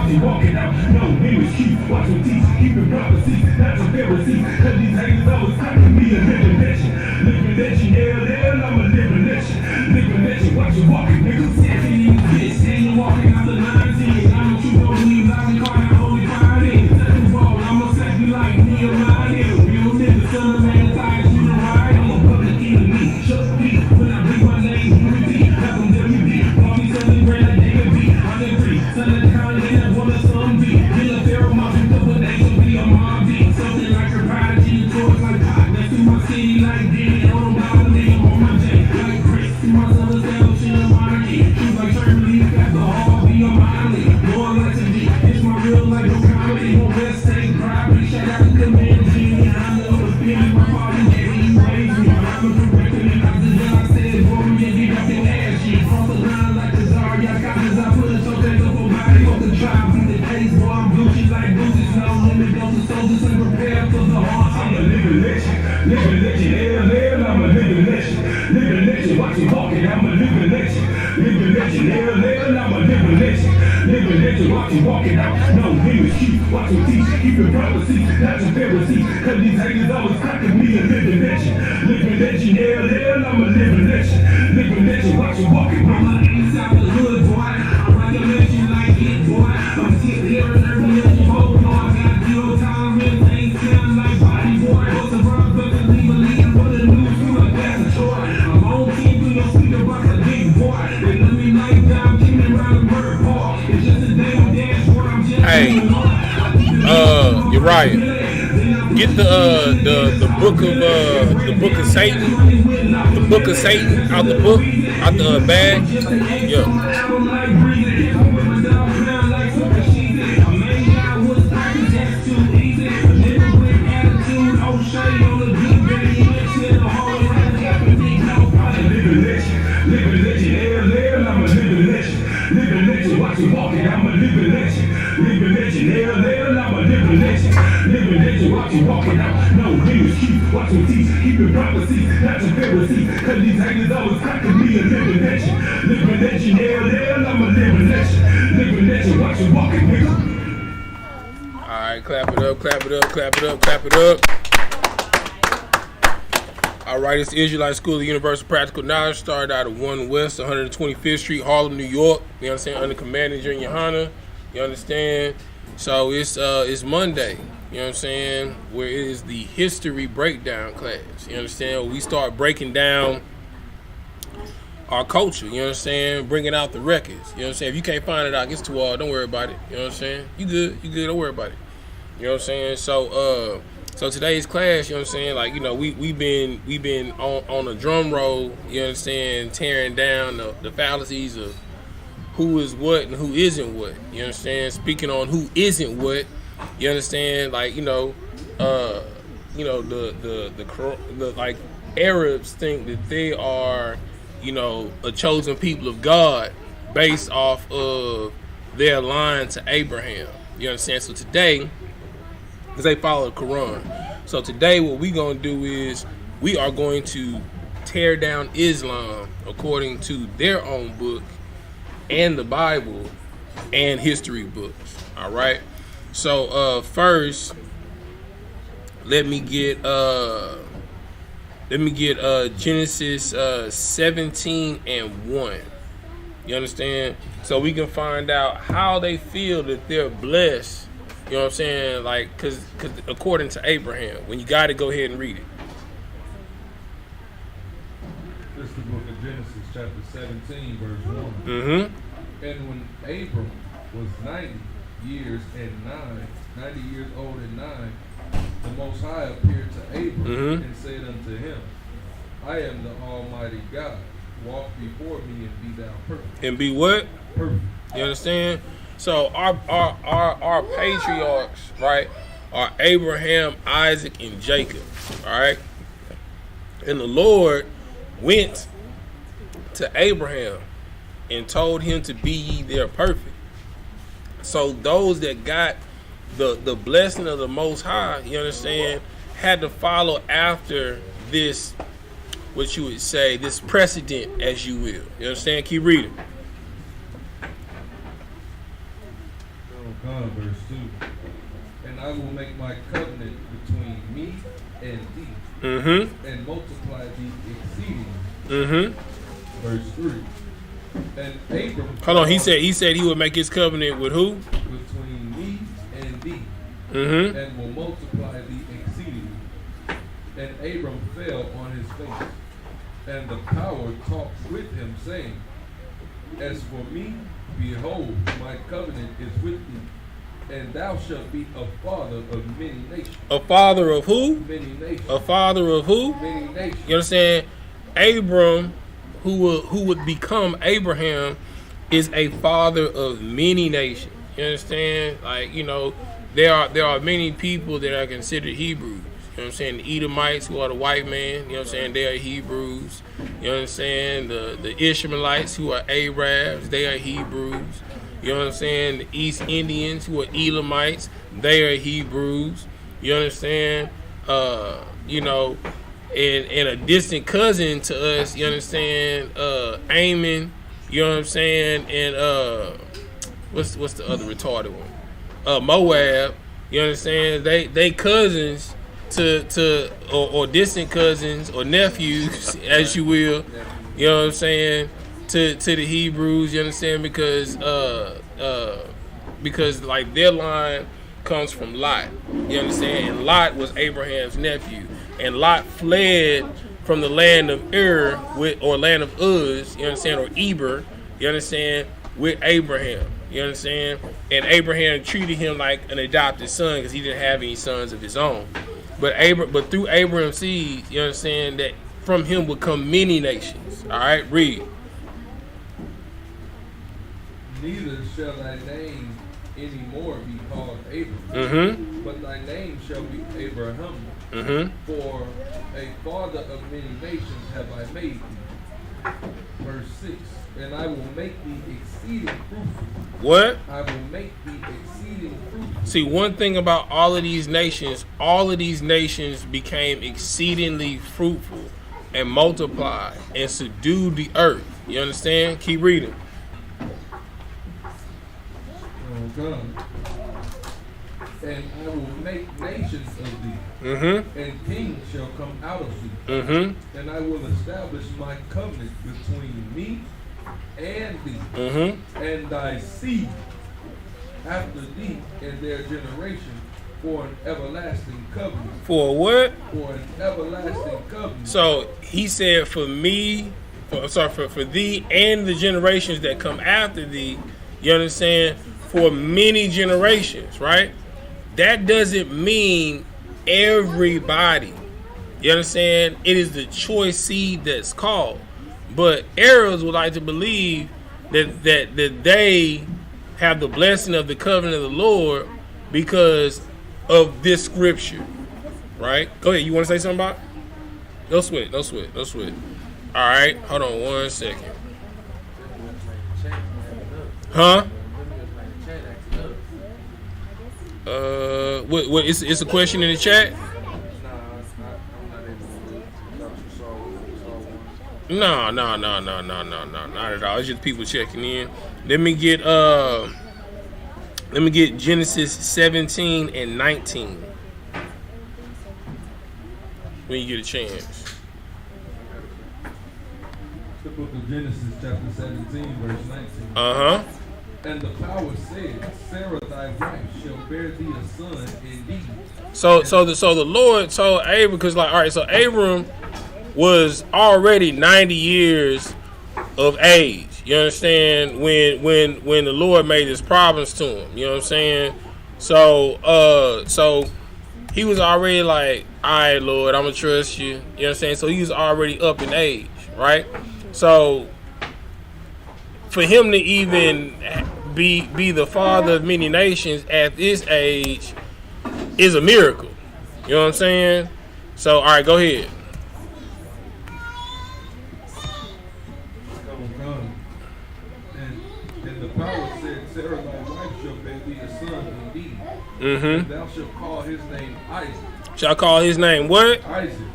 watch you walking out. No, name is Keith, watch you teach, keeping prophecies, not your Pharisees. Cause these haters always talking me a living legend. Living legend, yeah, I'm a living legend. Living legend, watch you walking, nigga. 17 bitch, and you walking out the 19. I don't you don't believe I can call that holy Friday. Second ball, I'ma set you like me or mine. Real nigga, son of man, tired, you know right. I'm a public enemy, shut me. When I bring my name, you repeat, have them WD. Call me something great like David. I'm in free, son of the county, and I want a son B. Kill a pharaoh, my people, but they should be on my beat. Something like a prodigy, toys like pot. Next to my city like Danny, on my name, on my J. Like Chris, to my son of Sal, shit on my key. She's like Charlie, got the hall, be on my alley. More like to be, it's my real life, no comedy. No West State property, shout out to Commander G. I know the feeling, my father, yeah, he raised me. I'm a director, and I did what I said, boy, you get up your ass, shit. Cross the line like the czar, y'all got this, I put it so that the whole body off the tribe. Beat the pace, boy, I'm Gucci like Gucci, no limit, go to soldiers and prepare for the heart. I'm a living legend, hell, I'm a living legend. Living legend, watch you walking, I'm a living legend. Living legend, hell, I'm a living legend. Living legend, watch you walking out. No, name is Keith, watch you teach, keeping prophecies, not your Pharisees. Cause these haters always talking me a living legend. Living legend, hell, I'm a living legend. Living legend, watch you walking, mama. Inside the hood, boy. I'm like a legend like it, boy. I'm still here in every legend, hold on. I got zero time, and ain't sound like body, boy. What's the wrong, but leave a lead for the news, you like that's a chore. I'm on team, you don't speak about the big boy. They let me like down, keep me around the bird ball. It's just a damn dashboard, I'm just Hey, you're right. Get the book of Satan, out the book, out the bag. Yeah. Living legend, watch you walking, I'm a living legend. Living legend, hell, I'm a living legend. Living legend, watch you walking out. No, name is Keith, watch you teach, keeping prophecies, not your Pharisees. Cause these haters always talking me a living legend. Living legend, hell, I'm a living legend. Living legend, watch you walking, nigga. Alright, clap it up, clap it up, clap it up, clap it up. Alright, it's the Israelite School of Universal Practical Knowledge. Started out of 1 West 125th Street, Harlem, New York. You understand? Under Commander Junior Hunter. You understand? So it's Monday. You know what I'm saying? Where it is the history breakdown class. You understand? We start breaking down our culture. You understand? Bringing out the records. You know what I'm saying? If you can't find it out, it's too hard. Don't worry about it. You know what I'm saying? You good. Don't worry about it. You know what I'm saying? So today's class, you know what I'm saying, like, you know, we've been on a drum roll, you understand, tearing down the fallacies of who is what and who isn't what. You understand? Speaking on who isn't what, you understand, like, the like Arabs think that they are, a chosen people of God based off of their line to Abraham. You understand? So today, because they follow the Quran. So today what we're going to do is we are going to tear down Islam according to their own book and the Bible and history books. All right. So first, let me get Genesis 17:1. You understand? So we can find out how they feel that they're blessed. You know what I'm saying? Like, cause according to Abraham, when you got to go ahead and read it. This is the book of Genesis, chapter 17, verse 1. Mm-hmm. And when Abram was 90 years old and 9, the Most High appeared to Abram and said unto him, I am the Almighty God. Walk before me and be thou perfect. And be what? Perfect. You understand? So our patriarchs, right, are Abraham, Isaac, and Jacob, all right? And the Lord went to Abraham and told him to be ye there perfect. So those that got the blessing of the Most High, you understand, had to follow after this, what you would say, this precedent, as you will. You understand? Keep reading. God, verse 2. And I will make my covenant between me and thee, and multiply thee exceedingly. Verse 3. And Abram. Hold on, he said he would make his covenant with who? Between me and thee, and will multiply thee exceedingly. And Abram fell on his face, and the power talked with him, saying, As for me, behold, my covenant is with thee, and thou shalt be a father of many nations. A father of who? Many nations. A father of who? Many nations. You understand? Abram, who would become Abraham, is a father of many nations. You understand? Like, you know, there are many people that are considered Hebrews. You know what I'm saying? The Edomites, who are the white man, you know what I'm saying? They are Hebrews. You know what I'm saying? The Ishmaelites, who are Arabs, they are Hebrews. You know what I'm saying? The East Indians, who are Elamites, they are Hebrews. You understand? You know, and a distant cousin to us, you understand? Ammon, you know what I'm saying? And what's the other retarded one? Moab, you understand? They cousins or distant cousins or nephews, as you will, you know what I'm saying, to the Hebrews, you understand, because like their line comes from Lot, you understand, and Lot was Abraham's nephew, and Lot fled from the land of land of Uz, you understand, or Eber, you understand, with Abraham, you understand, and Abraham treated him like an adopted son because he didn't have any sons of his own. But through Abraham's seed, you understand that from him will come many nations. All right, read. Neither shall thy name any more be called Abram, but thy name shall be Abraham. For a father of many nations have I made thee. Verse 6. And I will make thee exceeding fruitful. What? I will make thee exceeding fruitful. See, one thing about all of these nations became exceedingly fruitful and multiplied and subdued the earth. You understand? Keep reading. Oh God. And I will make nations of thee, and kings shall come out of thee, and I will establish my covenant between me and thee, and thy seed after thee in their generation, for an everlasting covenant. For what? For an everlasting covenant. So he said, for thee and the generations that come after thee, you understand, for many generations, right? That doesn't mean everybody. You understand? It is the choice seed that's called. But Arabs would like to believe that they have the blessing of the covenant of the Lord because of this scripture, right? Go ahead. You want to say something about it? No sweat. All right. Hold on 1 second. Huh? What? It's a question in the chat. No, not at all. It's just people checking in. Let me get Genesis 17 and 19 when you get a chance. The book of Genesis, chapter 17, verse 19. And the power said, Sarah thy wife shall bear thee a son indeed. So the Lord told Abram, because like, all right, so Abram was already 90 years of age. You understand? When the Lord made his promise to him. You know what I'm saying? So he was already like, all right, Lord, I'm gonna trust you. You know what I'm saying? So he was already up in age, right? So for him to even be the father of many nations at this age is a miracle. You know what I'm saying? So, all right, go ahead. And the power said, Sarah thy wife shall bear thee a son indeed. And thou shalt call his name Isaac. Shall call his name what? Isaac.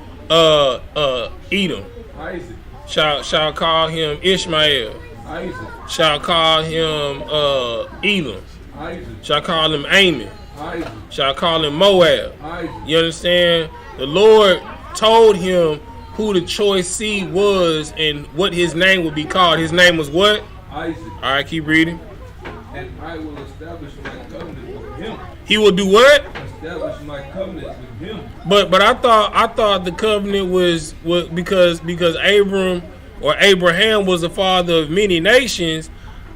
Edom. Isaac. Shall call him Ishmael. Isaac. Shall call him Elam. Isaac. Shall I call him Ammon? Isaac. Shall I call him Moab? Isaac. You understand? The Lord told him who the choice seed was and what his name would be called. His name was what? Isaac. All right, keep reading. And I will establish my covenant with him. He will do what? Establish my covenant with him. But I thought the covenant was because Abram or Abraham was the father of many nations.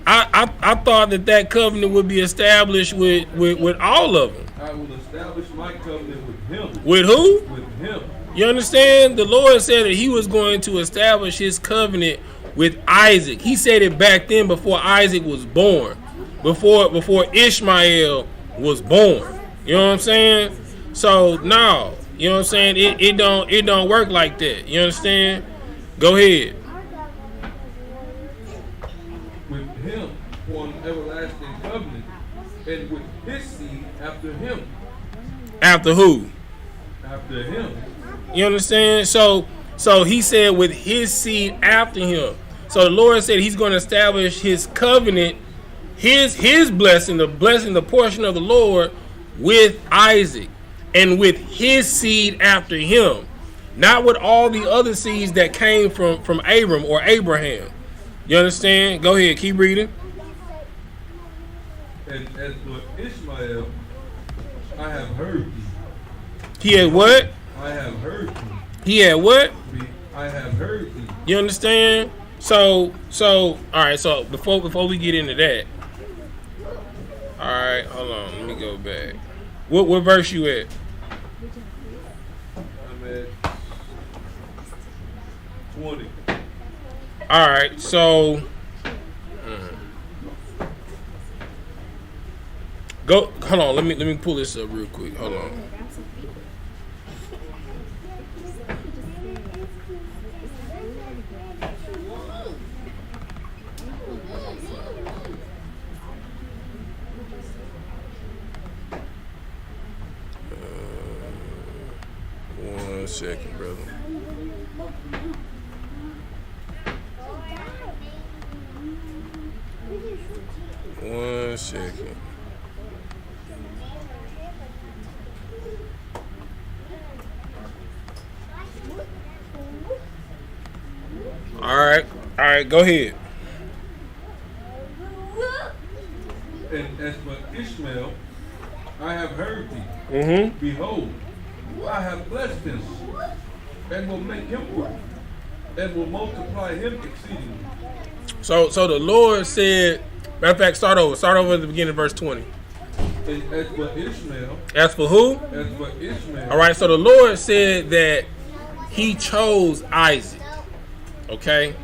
I thought that covenant would be established with all of them. I will establish my covenant with him. With who? With him. You understand? The Lord said that he was going to establish his covenant with Isaac. He said it back then before Isaac was born. Before Ishmael was born. You know what I'm saying? So no, you know what I'm saying? It don't work like that. You understand? Go ahead. With him for an everlasting covenant, and with his seed after him. After who? After him. You understand? So he said with his seed after him. So the Lord said he's going to establish his covenant, his blessing, the portion of the Lord with Isaac and with his seed after him. Not with all the other seeds that came from Abram or Abraham. You understand? Go ahead, keep reading. And as for Ishmael, I have heard thee. He had what? I have heard thee. He had what? I have heard thee. You understand? So all right, so before we get into that, all right, hold on, let me go back. What verse you at? I'm at 20. All right, so go. Hold on, let me pull this up real quick. Hold on. One second, brother. One second. All right, go ahead. And as for Ishmael, I have heard thee. Mm-hmm. Behold, I have blessed him, and will make him work, and will multiply him exceedingly. So the Lord said, matter of fact, start over at the beginning of verse 20. And as for Ishmael, As for who? as for Ishmael, All right, so the Lord said that he chose Isaac. Okay?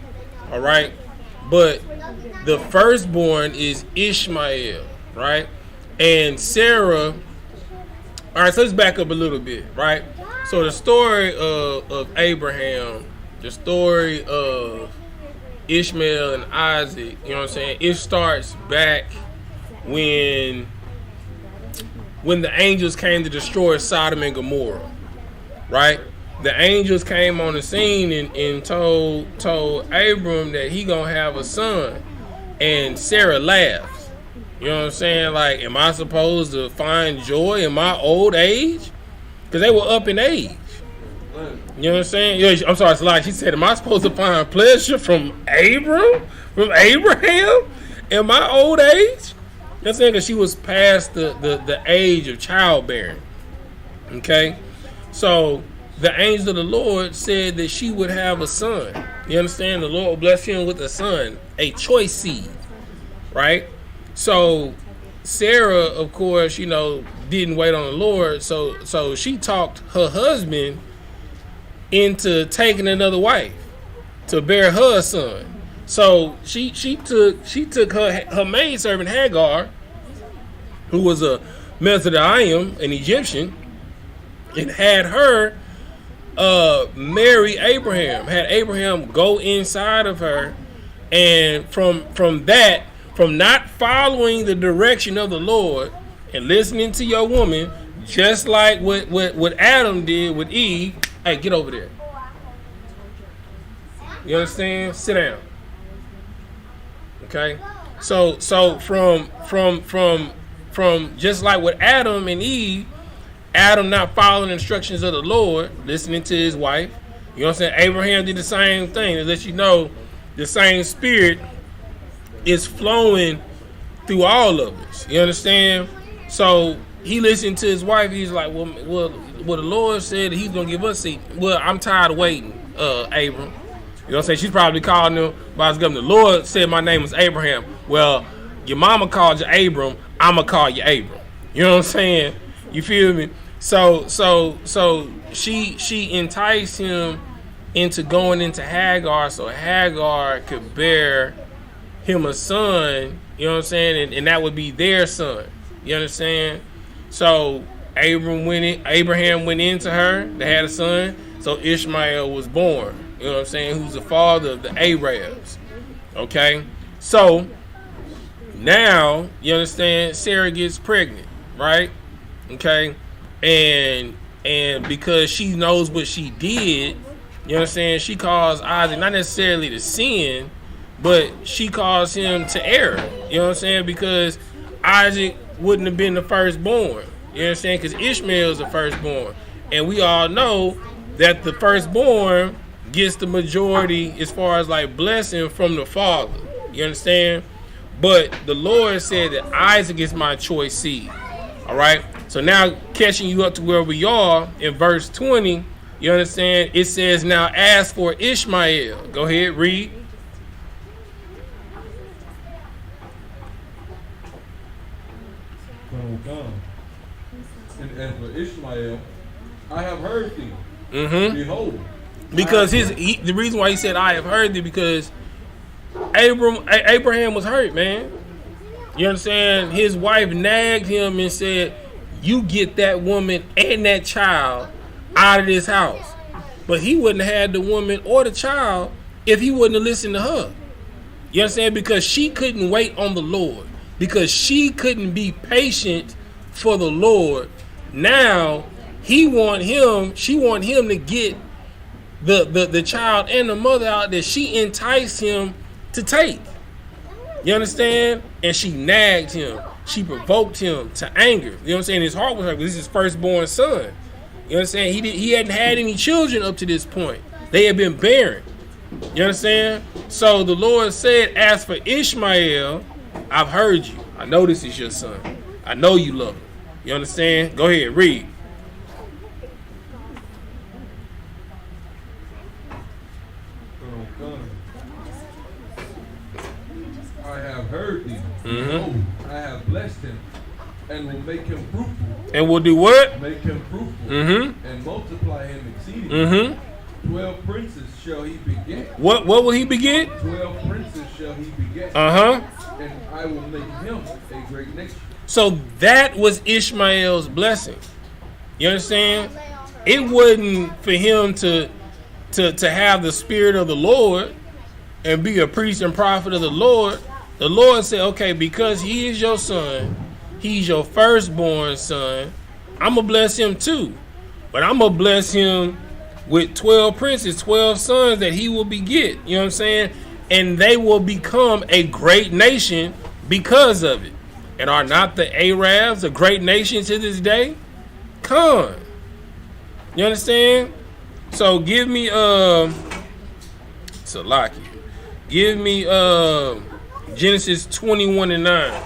All right? But the firstborn is Ishmael, right? And Sarah. All right, so let's back up a little bit, right? So the story of Abraham, the story of Ishmael and Isaac, you know what I'm saying? It starts back when the angels came to destroy Sodom and Gomorrah, right? The angels came on the scene and told Abram that he gonna have a son, and Sarah laughs. You know what I'm saying? Like, am I supposed to find joy in my old age? Because they were up in age. You know what I'm saying? Yeah, I'm sorry, it's like she said, am I supposed to find pleasure from Abraham in my old age? You know what I'm saying? Because she was past the age of childbearing. Okay? So the angel of the Lord said that she would have a son. You understand? The Lord will bless him with a son, a choice seed. Right? So Sarah, of course, you know, didn't wait on the Lord. So she talked her husband into taking another wife to bear her a son. So she took her maidservant Hagar, who was a Mizraim, an Egyptian, and had her marry Abraham. Had Abraham go inside of her, and from not following the direction of the Lord and listening to your woman, just like what Adam did with Eve. Hey, get over there. You understand? Sit down. Okay. So from from just like with Adam and Eve, Adam not following the instructions of the Lord, listening to his wife. You know what I'm saying? Abraham did the same thing. To let you know, the same spirit is flowing through all of us. You understand? So he listened to his wife. He's like, well, the Lord said that he's going to give us seed. Well, I'm tired of waiting, Abram. You know what I'm saying? She's probably calling him by his government. The Lord said my name is Abraham. Well, your mama called you Abram. I'm going to call you Abram. You know what I'm saying? You feel me? So she enticed him into going into Hagar so Hagar could bear him a son, you know what I'm saying? And that would be their son. You understand? So Abraham went into her, they had a son, so Ishmael was born. You know what I'm saying? Who's the father of the Arabs. Okay? So now, you understand, Sarah gets pregnant, right? Okay? And because she knows what she did, you know what I'm saying, she calls Isaac not necessarily to sin, but she calls him to error. You know what I'm saying? Because Isaac wouldn't have been the firstborn. You understand? Because Ishmael is the firstborn. And we all know that the firstborn gets the majority as far as like blessing from the father. You understand? But the Lord said that Isaac is my choice seed. All right? So now catching you up to where we are in verse 20, you understand? It says, now as for Ishmael. Go ahead, read. And as for Ishmael, I have heard thee. Behold. Because the reason why he said I have heard thee, because Abraham was hurt, man. You understand? His wife nagged him and said, you get that woman and that child out of this house. But he wouldn't have had the woman or the child if he wouldn't have listened to her. You understand? Because she couldn't wait on the Lord. Because she couldn't be patient for the Lord. Now she want him to get the child and the mother out that she enticed him to take. You understand? And she nagged him. She provoked him to anger. You know what I'm saying? His heart was like, this is his firstborn son. You understand? He hadn't had any children up to this point. They had been barren. You understand? So the Lord said, as for Ishmael, I've heard you. I know this is your son. I know you love him. You understand? Go ahead, read. I have heard thee. I have blessed him and will make him fruitful. And will do what? Make him fruitful and multiply him exceedingly. 12 princes shall he beget. What will he beget? 12 princes shall he beget. And I will make him a great nation. So that was Ishmael's blessing. You understand? It wasn't for him to have the spirit of the Lord and be a priest and prophet of the Lord. The Lord said, okay, because he is your son, he's your firstborn son, I'm going to bless him too. But I'm going to bless him with 12 princes, 12 sons that he will beget. You know what I'm saying? And they will become a great nation because of it. And are not the Arabs a great nation to this day? Come. You understand? So give me Salaki. Give me Genesis 21 and 9.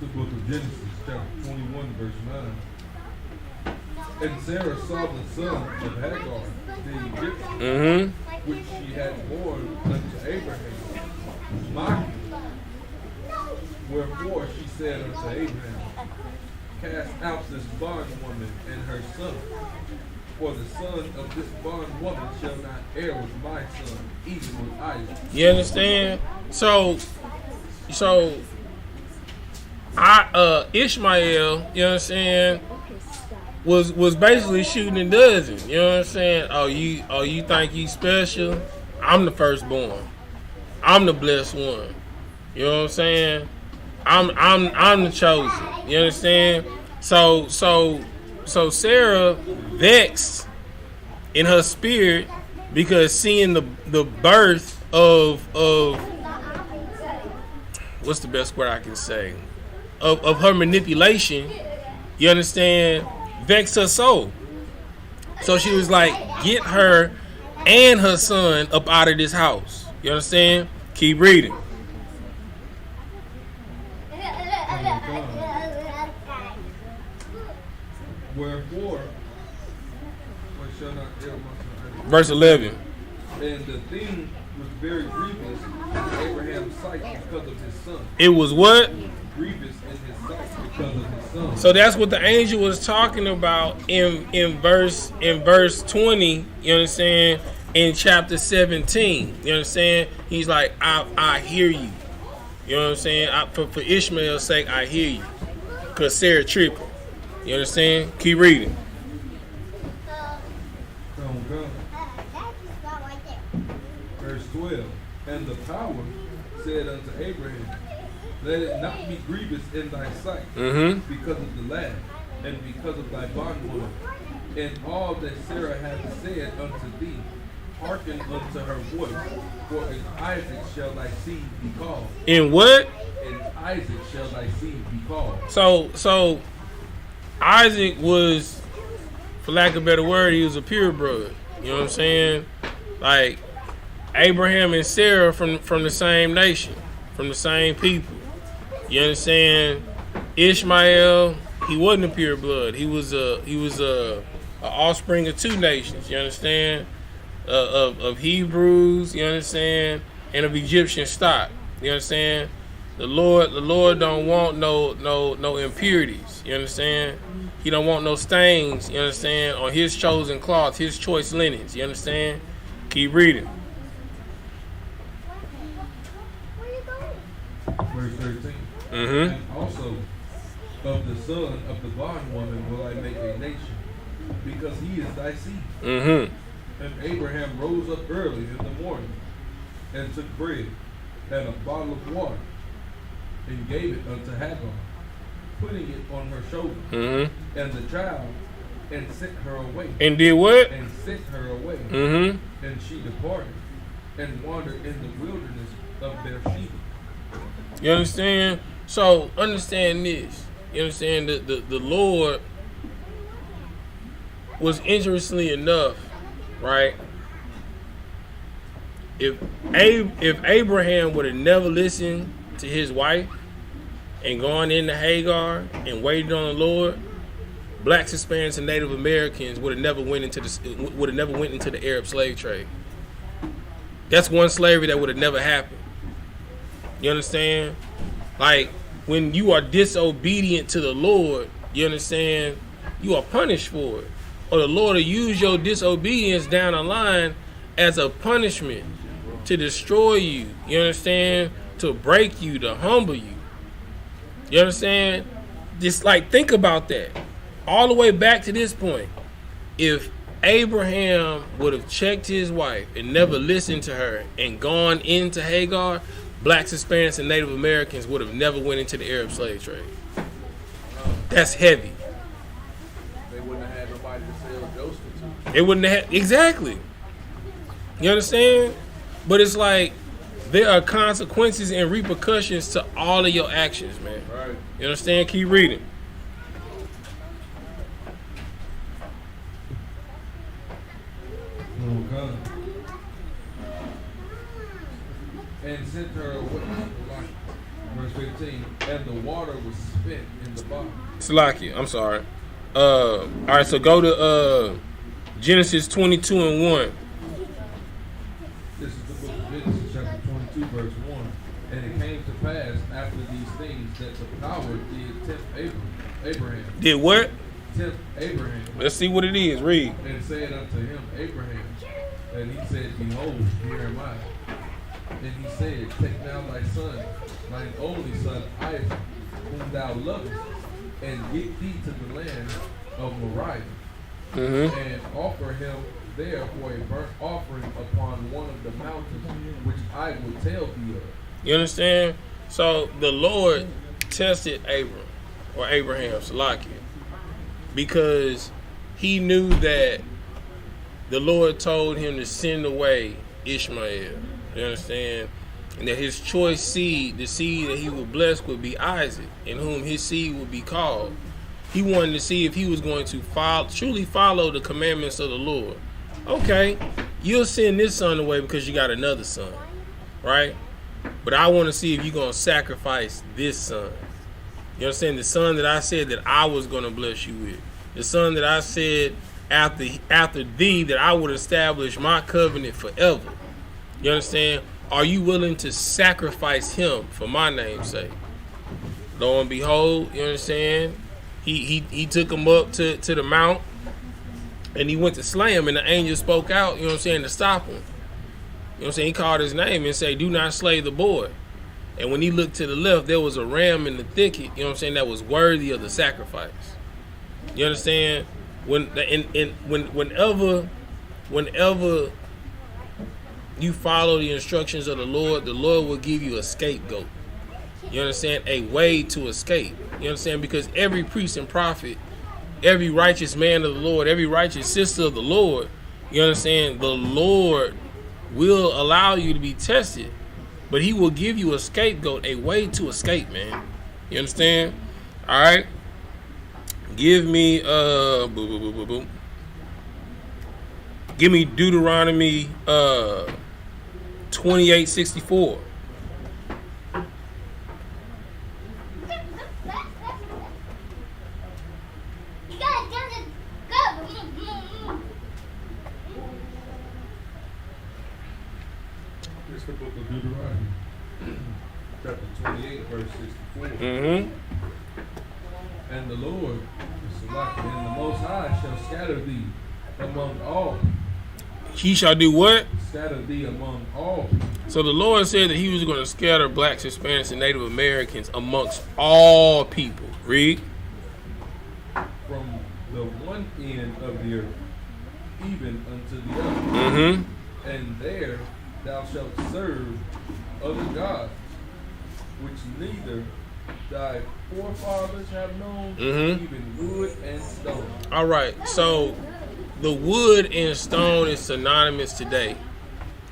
The book of Genesis, chapter 21, verse 9. And Sarah saw the son of Hagar, the Egyptian, which she had born unto Abraham, mocking. Wherefore she said unto Abraham, cast out this bondwoman and her son, for the son of this bondwoman shall not heir with my son, even with Isaac. You understand? So Ishmael, you know what I'm saying, was basically shooting a dozen. You know what I'm saying? Oh, you think you special? I'm the firstborn. I'm the blessed one. You know what I'm saying? I'm the chosen. You understand? So Sarah vexed in her spirit because seeing the birth of what's the best word I can say of her manipulation, you understand, vexed her soul. So she was like, get her and her son up out of this house. You understand? Keep reading. Wherefore, what shall not err Verse 11. And the thing was very grievous in Abraham's sight because of his son. It was what? Grievous in his sight because of his son. So that's what the angel was talking about in verse 20, you understand, in chapter 17. You understand? He's like, I hear you. You know what I'm saying? For Ishmael's sake, I hear you. Because Sarah tripping. You understand? Keep reading. Verse 12. And the power said unto Abraham, let it not be grievous in thy sight because of the lad, and because of thy bondwoman, and all that Sarah hath said unto thee. Hearken unto her voice, for in Isaac shall thy seed be called. In what? In Isaac shall thy seed be called. So Isaac was, for lack of a better word, he was a purebred. You know what I'm saying? Like Abraham and Sarah from the same nation, from the same people. You understand? Ishmael, he wasn't a pureblood. He was a offspring of two nations. You understand? Of Hebrews, you understand, and of Egyptian stock. You understand? The Lord don't want no impurities. You understand? He don't want no stains, you understand, on his chosen cloth, his choice linens. You understand? Keep reading. Verse 13. And also of the son of the bondwoman will I make a nation, because he is thy seed. And Abraham rose up early in the morning and took bread and a bottle of water and gave it unto Hagar, putting it on her shoulder, and the child, and sent her away. And did what? And sent her away. And she departed and wandered in the wilderness of Beersheba. You understand? So understand this. You understand that the Lord was, interestingly enough, right? If Abraham would have never listened to his wife and gone into Hagar and waited on the Lord, blacks, Hispanics, and Native Americans would have never went into the Arab slave trade. That's one slavery that would have never happened. You understand? Like, when you are disobedient to the Lord, you understand, you are punished for it. Or the Lord will use your disobedience down the line as a punishment to destroy you. You understand? To break you, to humble you. You understand? Just like, think about that. All the way back to this point. If Abraham would have checked his wife and never listened to her and gone into Hagar, blacks, Hispanics, and Native Americans would have never went into the Arab slave trade. That's heavy. They wouldn't have had nobody to sell Joseph to. It wouldn't have, exactly. You understand? But it's like, there are consequences and repercussions to all of your actions, man. Right. You understand? Keep reading. Oh God. And sent her away. Verse 15. And the water was spent in the bottom. Salaki, I'm sorry. All right, so go to Genesis 22 and 1. This is the book of Genesis, chapter 22, verse 1. And it came to pass after these things that the power did tempt Abraham. Did what? Tempt Abraham. Let's see what it is. Read. And said unto him, Abraham. And he said, Behold, here am I. And he said, Take now thy son, thine only son Isaac, whom thou lovest, and get thee to the land of Moriah, and offer him there for a burnt offering upon one of the mountains which I will tell thee of. You understand? So the Lord tested Abraham, Salakia, because he knew that the Lord told him to send away Ishmael. You understand? And that his choice seed, the seed that he would bless, would be Isaac, in whom his seed would be called. He wanted to see if he was going to truly follow the commandments of the Lord. Okay, you'll send this son away because you got another son, right? But I want to see if you're going to sacrifice this son. You understand? The son that I said that I was going to bless you with. The son that I said after thee that I would establish my covenant forever. You understand? Are you willing to sacrifice him for my name's sake? Lo and behold, you understand? He took him up to the mount, and he went to slay him, and the angel spoke out, you know what I'm saying, to stop him. You know what I'm saying? He called his name and said, do not slay the boy. And when he looked to the left, there was a ram in the thicket, you know what I'm saying, that was worthy of the sacrifice. You understand? Whenever you follow the instructions of the Lord will give you a scapegoat. You understand? A way to escape. You understand? Because every priest and prophet, every righteous man of the Lord, every righteous sister of the Lord, you understand? The Lord will allow you to be tested, but he will give you a scapegoat, a way to escape, man. You understand? All right. Give me Give me Deuteronomy 28:64. It's the book of Deuteronomy, chapter 28, verse 64. Mm-hmm. And the Lord, and the Most High shall scatter thee among all. He shall do what? Scatter thee among all people. So the Lord said that he was going to scatter blacks, Hispanics, and Native Americans amongst all people. Read. From the one end of the earth, even unto the other. Mm-hmm. And there thou shalt serve other gods, which neither thy forefathers have known, even wood and stone. All right. So the wood and stone is synonymous today.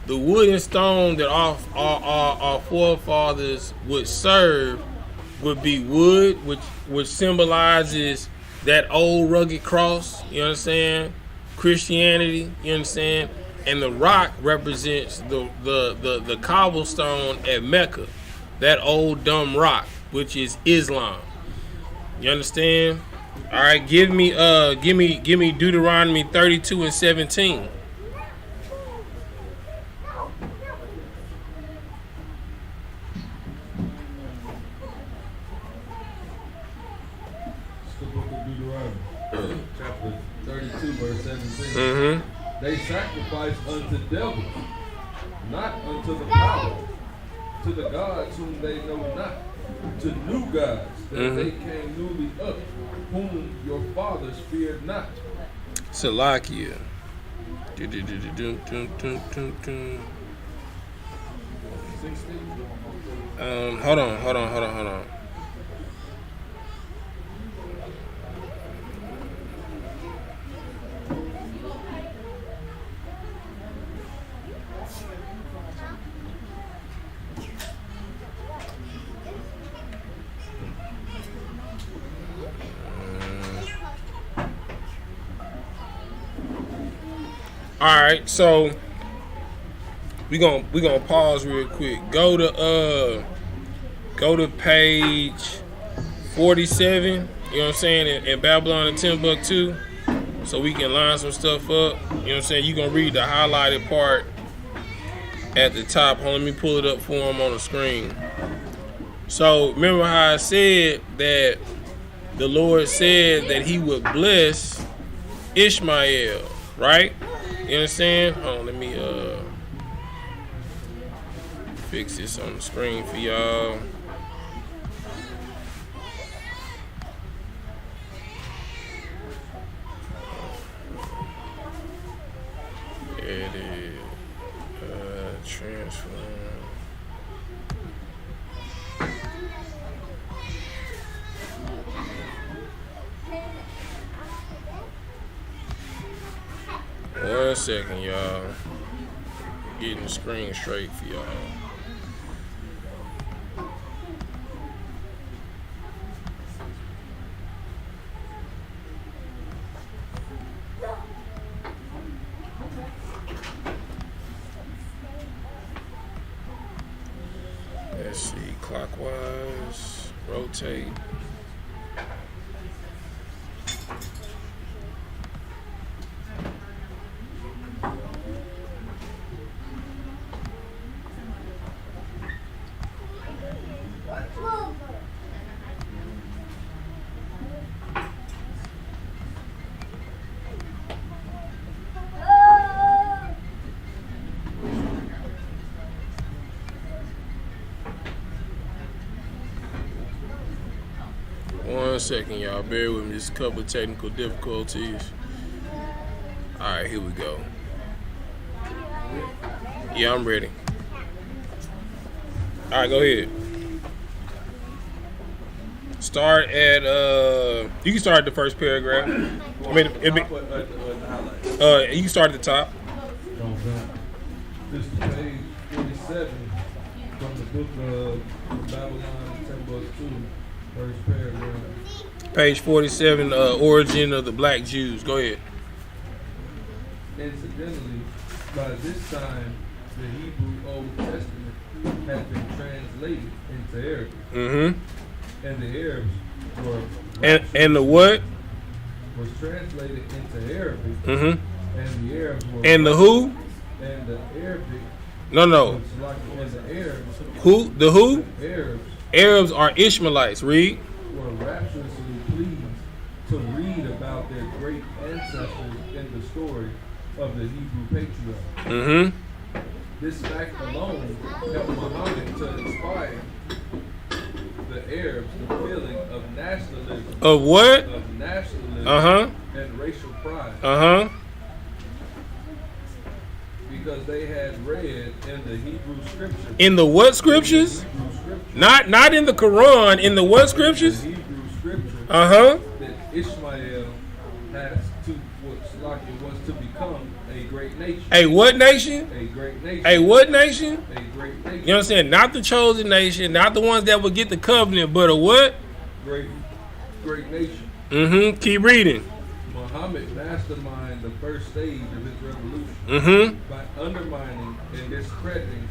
The wood and stone that our forefathers would serve would be wood, which symbolizes that old rugged cross. You understand? Christianity. You understand? And the rock represents the cobblestone at Mecca, that old dumb rock, which is Islam. You understand? All right, give me Deuteronomy 32:17. It's the book of Deuteronomy, chapter 32, verse 17. Mm-hmm. They sacrifice unto devils, not unto the power, to the gods whom they know not, to new gods that they came newly up, whom your fathers feared not. Salakia. Hold on. All right, so we gonna pause real quick. Go to page 47. You know what I'm saying? In Babylon and Timbuktu, so we can line some stuff up. You know what I'm saying? You gonna read the highlighted part at the top. Hold on, let me pull it up for him on the screen. So remember how I said that the Lord said that He would bless Ishmael, right? You understand? Hold on, let me fix this on the screen for y'all. There it is. Transfer. 1 second, y'all. Getting the screen straight for y'all. Let's see, clockwise, rotate. One second, y'all. Bear with me. Just a couple of technical difficulties. All right, here we go. Yeah, I'm ready. All right, go ahead. Start at you can start at the first paragraph. I mean, you can start at the top. This is page 47 from the book of Babylon, 10 books 2, first paragraph. Page 47, origin of the black Jews. Go ahead. Incidentally, by this time, the Hebrew Old Testament had been translated into Arabic. Mm-hmm. And the Arabs were... And the what? Was translated into Arabic. Mm-hmm. And the Arabs were... And the who? And the Arabic... No. And the Arabs... Who? The who? The Arabs. Arabs are Ishmaelites. Read. Were rapturously pleased to read about their great ancestors in the story of the Hebrew patriarchs. Mm-hmm. This fact alone helped Muhammad to inspire the Arabs the feeling of nationalism. Of what? Of nationalism. And racial pride. Because they had read in the Hebrew scriptures. In the what scriptures? Not in the Quran. In the what scriptures? The Hebrew scriptures. That Ishmael was to become a great nation. A what nation? A great nation. A what nation? A great nation. You understand? Not the chosen nation, not the ones that would get the covenant, but a what? Great nation. Mm-hmm. Keep reading. Muhammad masterminded the first stage of his revolution by undermining and discrediting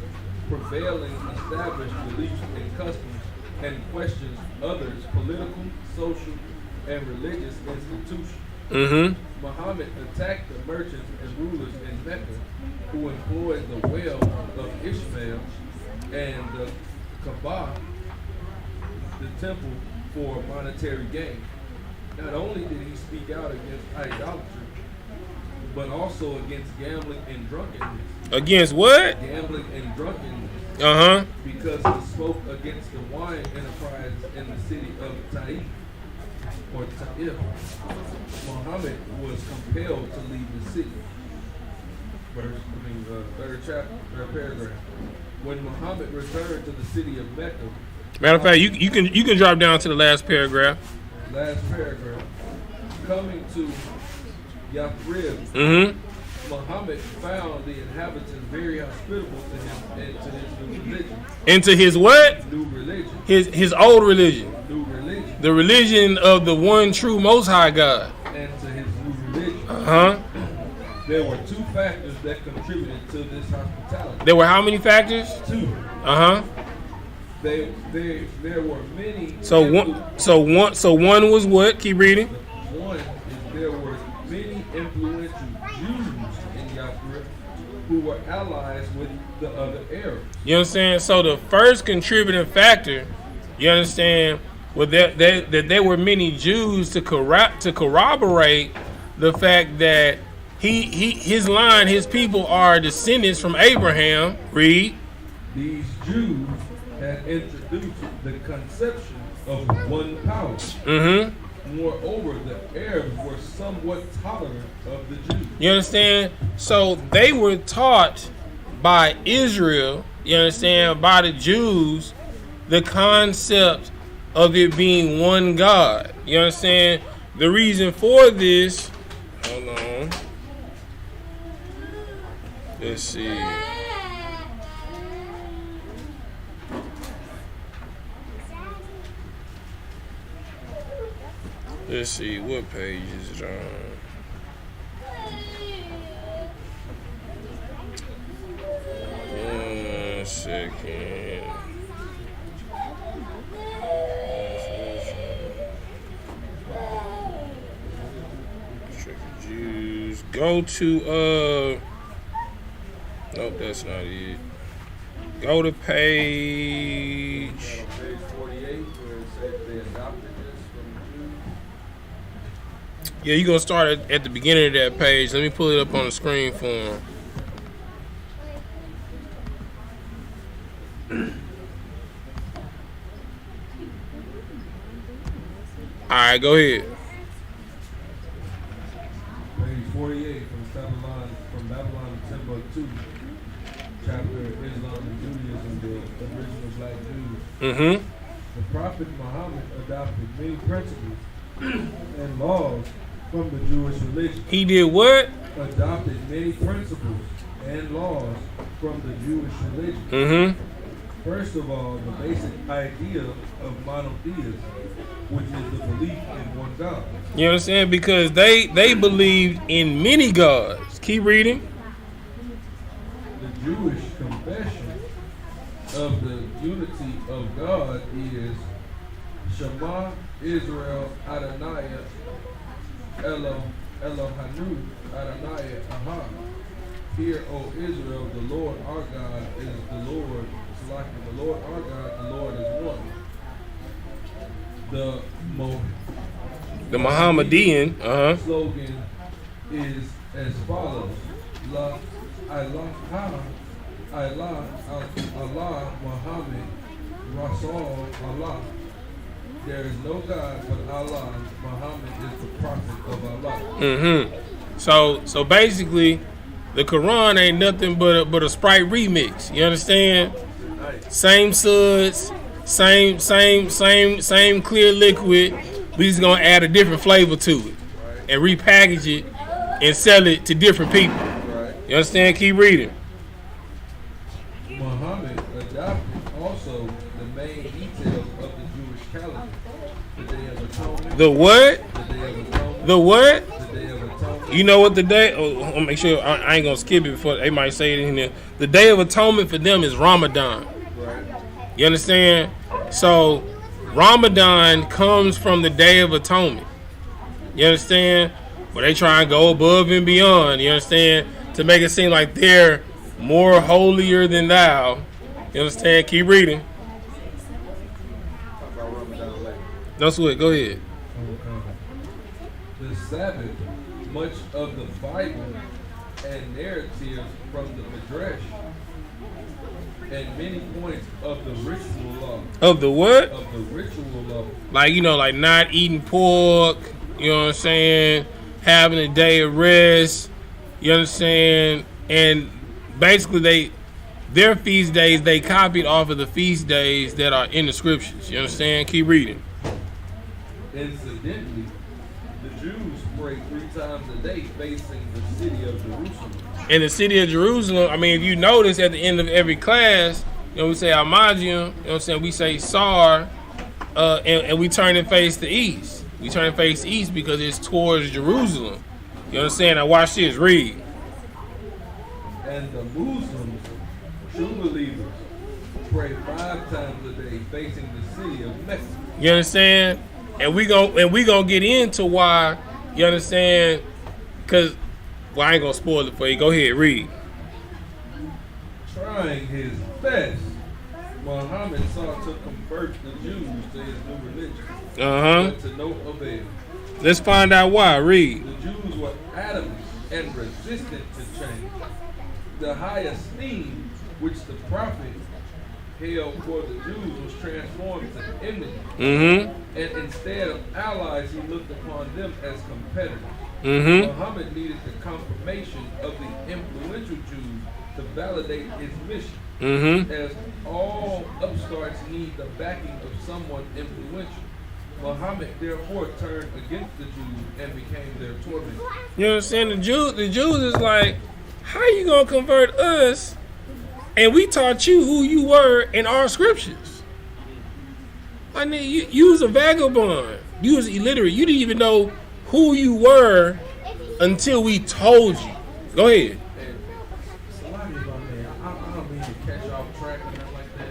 prevailing established beliefs and customs and questions others' political, social, and religious institutions. Muhammad attacked the merchants and rulers in Mecca who employed the well of Ishmael and the Kaaba, the temple, for monetary gain. Not only did he speak out against idolatry, but also against gambling and drunkenness. Against what? Gambling and drunkenness. Because he spoke against the wine enterprise in the city of Taif, or Taif. Muhammad was compelled to leave the city. Third chapter, third paragraph. When Muhammad returned to the city of Mecca. Matter of fact, you can drop down to the last paragraph. Last paragraph. Coming to Yathrib, Muhammad found the inhabitants very hospitable to him and to his new religion. Into his what? New religion. His old religion. New religion. The religion of the one true Most High God. And to his new religion. There were two factors that contributed to this hospitality. There were how many factors? Two. There were many. So one was what? Keep reading. One is there were many influential Jews in Yathrib who were allies with the other Arabs. You understand? So the first contributing factor, you understand, was that there were many Jews to corroborate the fact that his line, his people are descendants from Abraham. Read. These Jews had introduced the conception of one power. Moreover, the Arabs were somewhat tolerant of the Jews. You understand? So they were taught by Israel, you understand, by the Jews, the concept of it being one God. You understand? The reason for this, hold on. Let's see. Let's see, what page is it on? One second. Jews. Go to nope, that's not it. Go to page. Page 48, where it says they adopted this from the Jews. Yeah, you're gonna start at the beginning of that page. Let me pull it up on the screen for him. All right, go ahead. Page 48 from Babylon to Timbuktu, chapter Islam and Judaism, the original black Jews. The Prophet Muhammad adopted many principles and laws from the Jewish religion. He did what? Adopted many principles and laws from the Jewish religion. First of all, the basic idea of monotheism, which is the belief in one God. You understand? Because they believed in many gods. Keep reading. The Jewish confession of the unity of God is Shema Israel Adonai Elohanu Adonai Ahad. Hear, O Israel, the Lord our God is the Lord. The Lord our God, the Lord is one. The Mohammedan slogan is as follows: Allah, Muhammad, Rasul Allah. There is no God but Allah. Muhammad is the prophet of Allah. So basically, the Quran ain't nothing but a Sprite remix. You understand? Same suds, same clear liquid. We just gonna add a different flavor to it and repackage it and sell it to different people. You understand? Keep reading. Muhammad adopted also the main details of the Jewish calendar. The Day of Atonement. The what? The Day of Atonement. The what? The Day of Atonement. You know what the day? Oh, I'll make sure I ain't gonna skip it before they might say it in there. The Day of Atonement for them is Ramadan. You understand? So Ramadan comes from the Day of Atonement. You understand? But they try and go above and beyond. You understand? To make it seem like they're more holier than thou. You understand? Keep reading. Talk about Ramadan later. No sweat. Go ahead. The Sabbath, much of the Bible and narratives from the Midrash, and many points of the ritual law. Of the what? Of the ritual law. Like, like not eating pork, you know what I'm saying? Having a day of rest, you understand? And basically their feast days, they copied off of the feast days that are in the scriptures. You understand? Keep reading. Incidentally, the Jews pray 3 times a day facing the city of Jerusalem. In the city of Jerusalem, I mean, if you notice at the end of every class, we say Almajim, you know what I'm saying? We say Sar, and we turn and face the east. We turn and face east because it's towards Jerusalem. You understand? Now watch this, read. And the Muslims, true believers, pray 5 times a day facing the city of Mecca. You understand? And we gonna get into why, you understand? Because, well, I ain't gonna spoil it for you. Go ahead, read. Trying his best, Muhammad sought to convert the Jews to his new religion. But to no avail. Let's find out why. Read. The Jews were adamant and resistant to change. The high esteem which the prophet held for the Jews was transformed to enmity. And instead of allies, he looked upon them as competitors. Muhammad needed the confirmation of the influential Jews to validate his mission. As all upstarts need the backing of someone influential. Muhammad therefore turned against the Jews and became their tormentor. You understand? The Jews is like, how you gonna convert us? And we taught you who you were in our scriptures. I mean, you was a vagabond. You was illiterate. You didn't even know who you were until we told you. Go ahead. I don't mean to catch off track or nothing like that,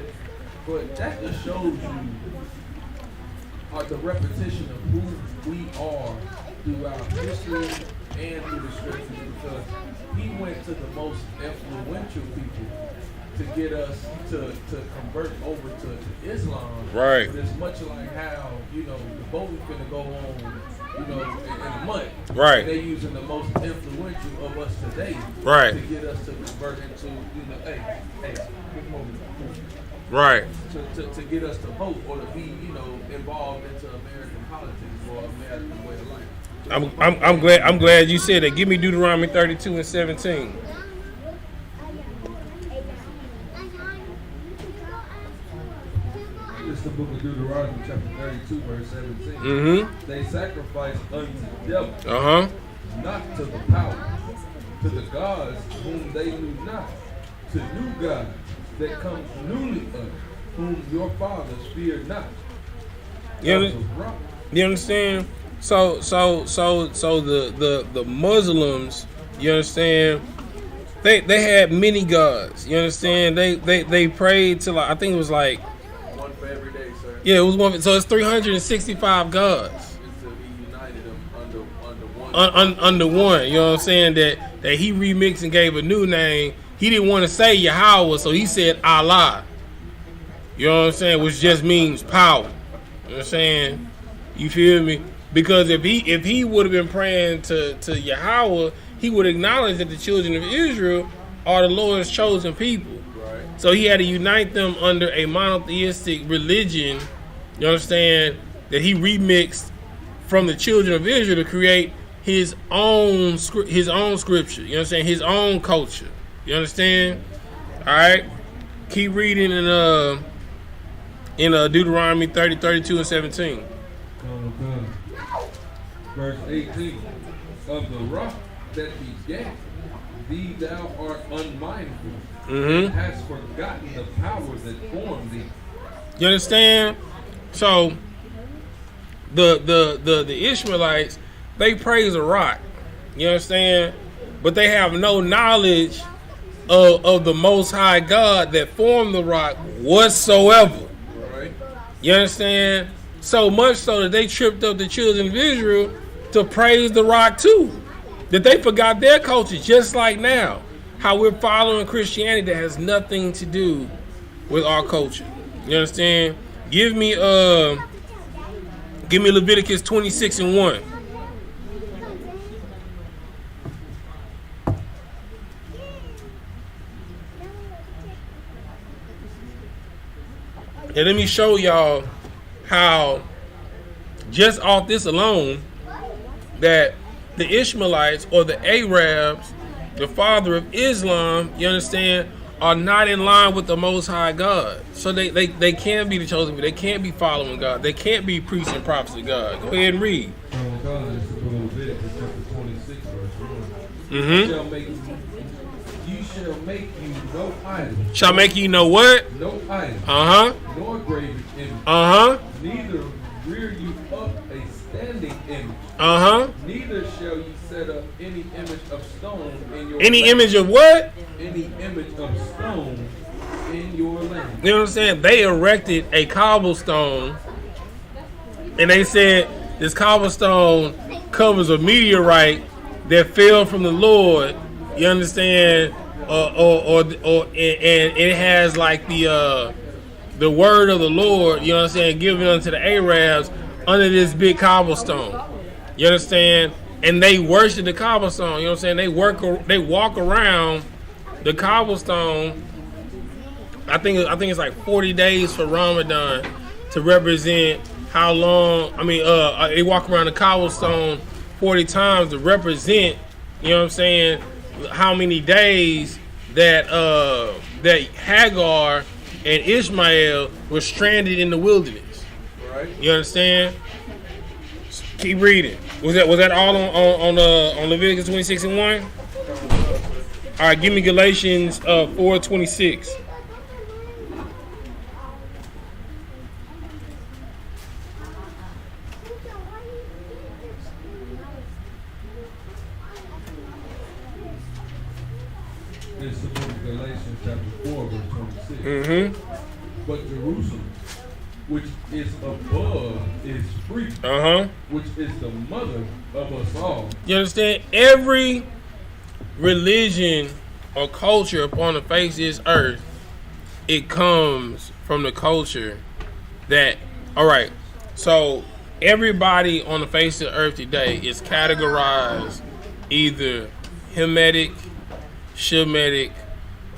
but that just shows you the repetition of who we are throughout history and through the scriptures, because he went to the most influential people to get us to convert over to Islam. Right. But it's much like how, the boat is going to go on, in a month. Right. And they're using the most influential of us today. Right. To get us to convert into, hey, good moment. Right. To get us to vote or to be, involved into American politics or American way of life. I'm glad you said that. Give me Deuteronomy 32 and 17. It's the book of Deuteronomy, chapter 32, verse 17. Mm-hmm. They sacrifice unto the devil, not to the power, to the gods whom they knew not, to new gods that come newly up, whom your fathers feared not. You understand? So the Muslims, you understand? They had many gods. You understand? They prayed to, like, I think it was like one for every day, sir. Yeah, it was one. So it's 365 gods. It's to be united under one. Under one. You know what I'm saying? That he remixed and gave a new name. He didn't want to say Yahweh, so he said Allah. You know what I'm saying? Which just means power. You know what I'm saying? You feel me? Because if he would have been praying to Yahweh, he would acknowledge that the children of Israel are the Lord's chosen people. Right. So he had to unite them under a monotheistic religion. You understand? That he remixed from the children of Israel to create his own scripture. You understand? His own culture. You understand? All right. Keep reading in Deuteronomy 30, 32, and 17. Verse 18. Of the rock that begat thee thou art unmindful, and hast forgotten the power that formed thee. You understand? So the Ishmaelites, they praise a rock. You understand? But they have no knowledge of the Most High God that formed the rock whatsoever. Right. You understand? So much so that they tripped up the children of Israel to praise the rock too. That they forgot their culture, just like now. How we're following Christianity that has nothing to do with our culture. You understand? Give me Leviticus 26 and 1. And let me show y'all how, just off this alone, that the Ishmaelites or the Arabs, the father of Islam, you understand, are not in line with the Most High God. So they can't be the chosen people. They can't be following God. They can't be priests and prophets of God. Go ahead and read. You shall make you no idol. Shall make you know what? No idol. Nor graven image. Neither rear you up a standing image. Neither shall you set up any image of stone in your land. Image of what? Any image of stone in your land. You know what I'm saying? They erected a cobblestone, and they said this cobblestone covers a meteorite that fell from the Lord. You understand? And it has like the word of the Lord, you know what I'm saying, given unto the Arabs under this big cobblestone. You understand? And they worship the cobblestone. You know what I'm saying? They walk around the cobblestone. I think it's like 40 days for Ramadan to represent how long. I mean, they walk around the cobblestone 40 times to represent. You know what I'm saying? How many days that Hagar and Ishmael were stranded in the wilderness. Right. You understand? Keep reading. Was that all on Leviticus 26 and 1? All right, give me Galatians 4:26. It's the book of Galatians chapter 4, verse 26. Mm-hmm. But Jerusalem, which is above, is free, which is the mother of us all. You understand? Every religion or culture upon the face of this earth, it comes from the culture that, all right, so everybody on the face of the earth today is categorized either Hamitic, Shemitic,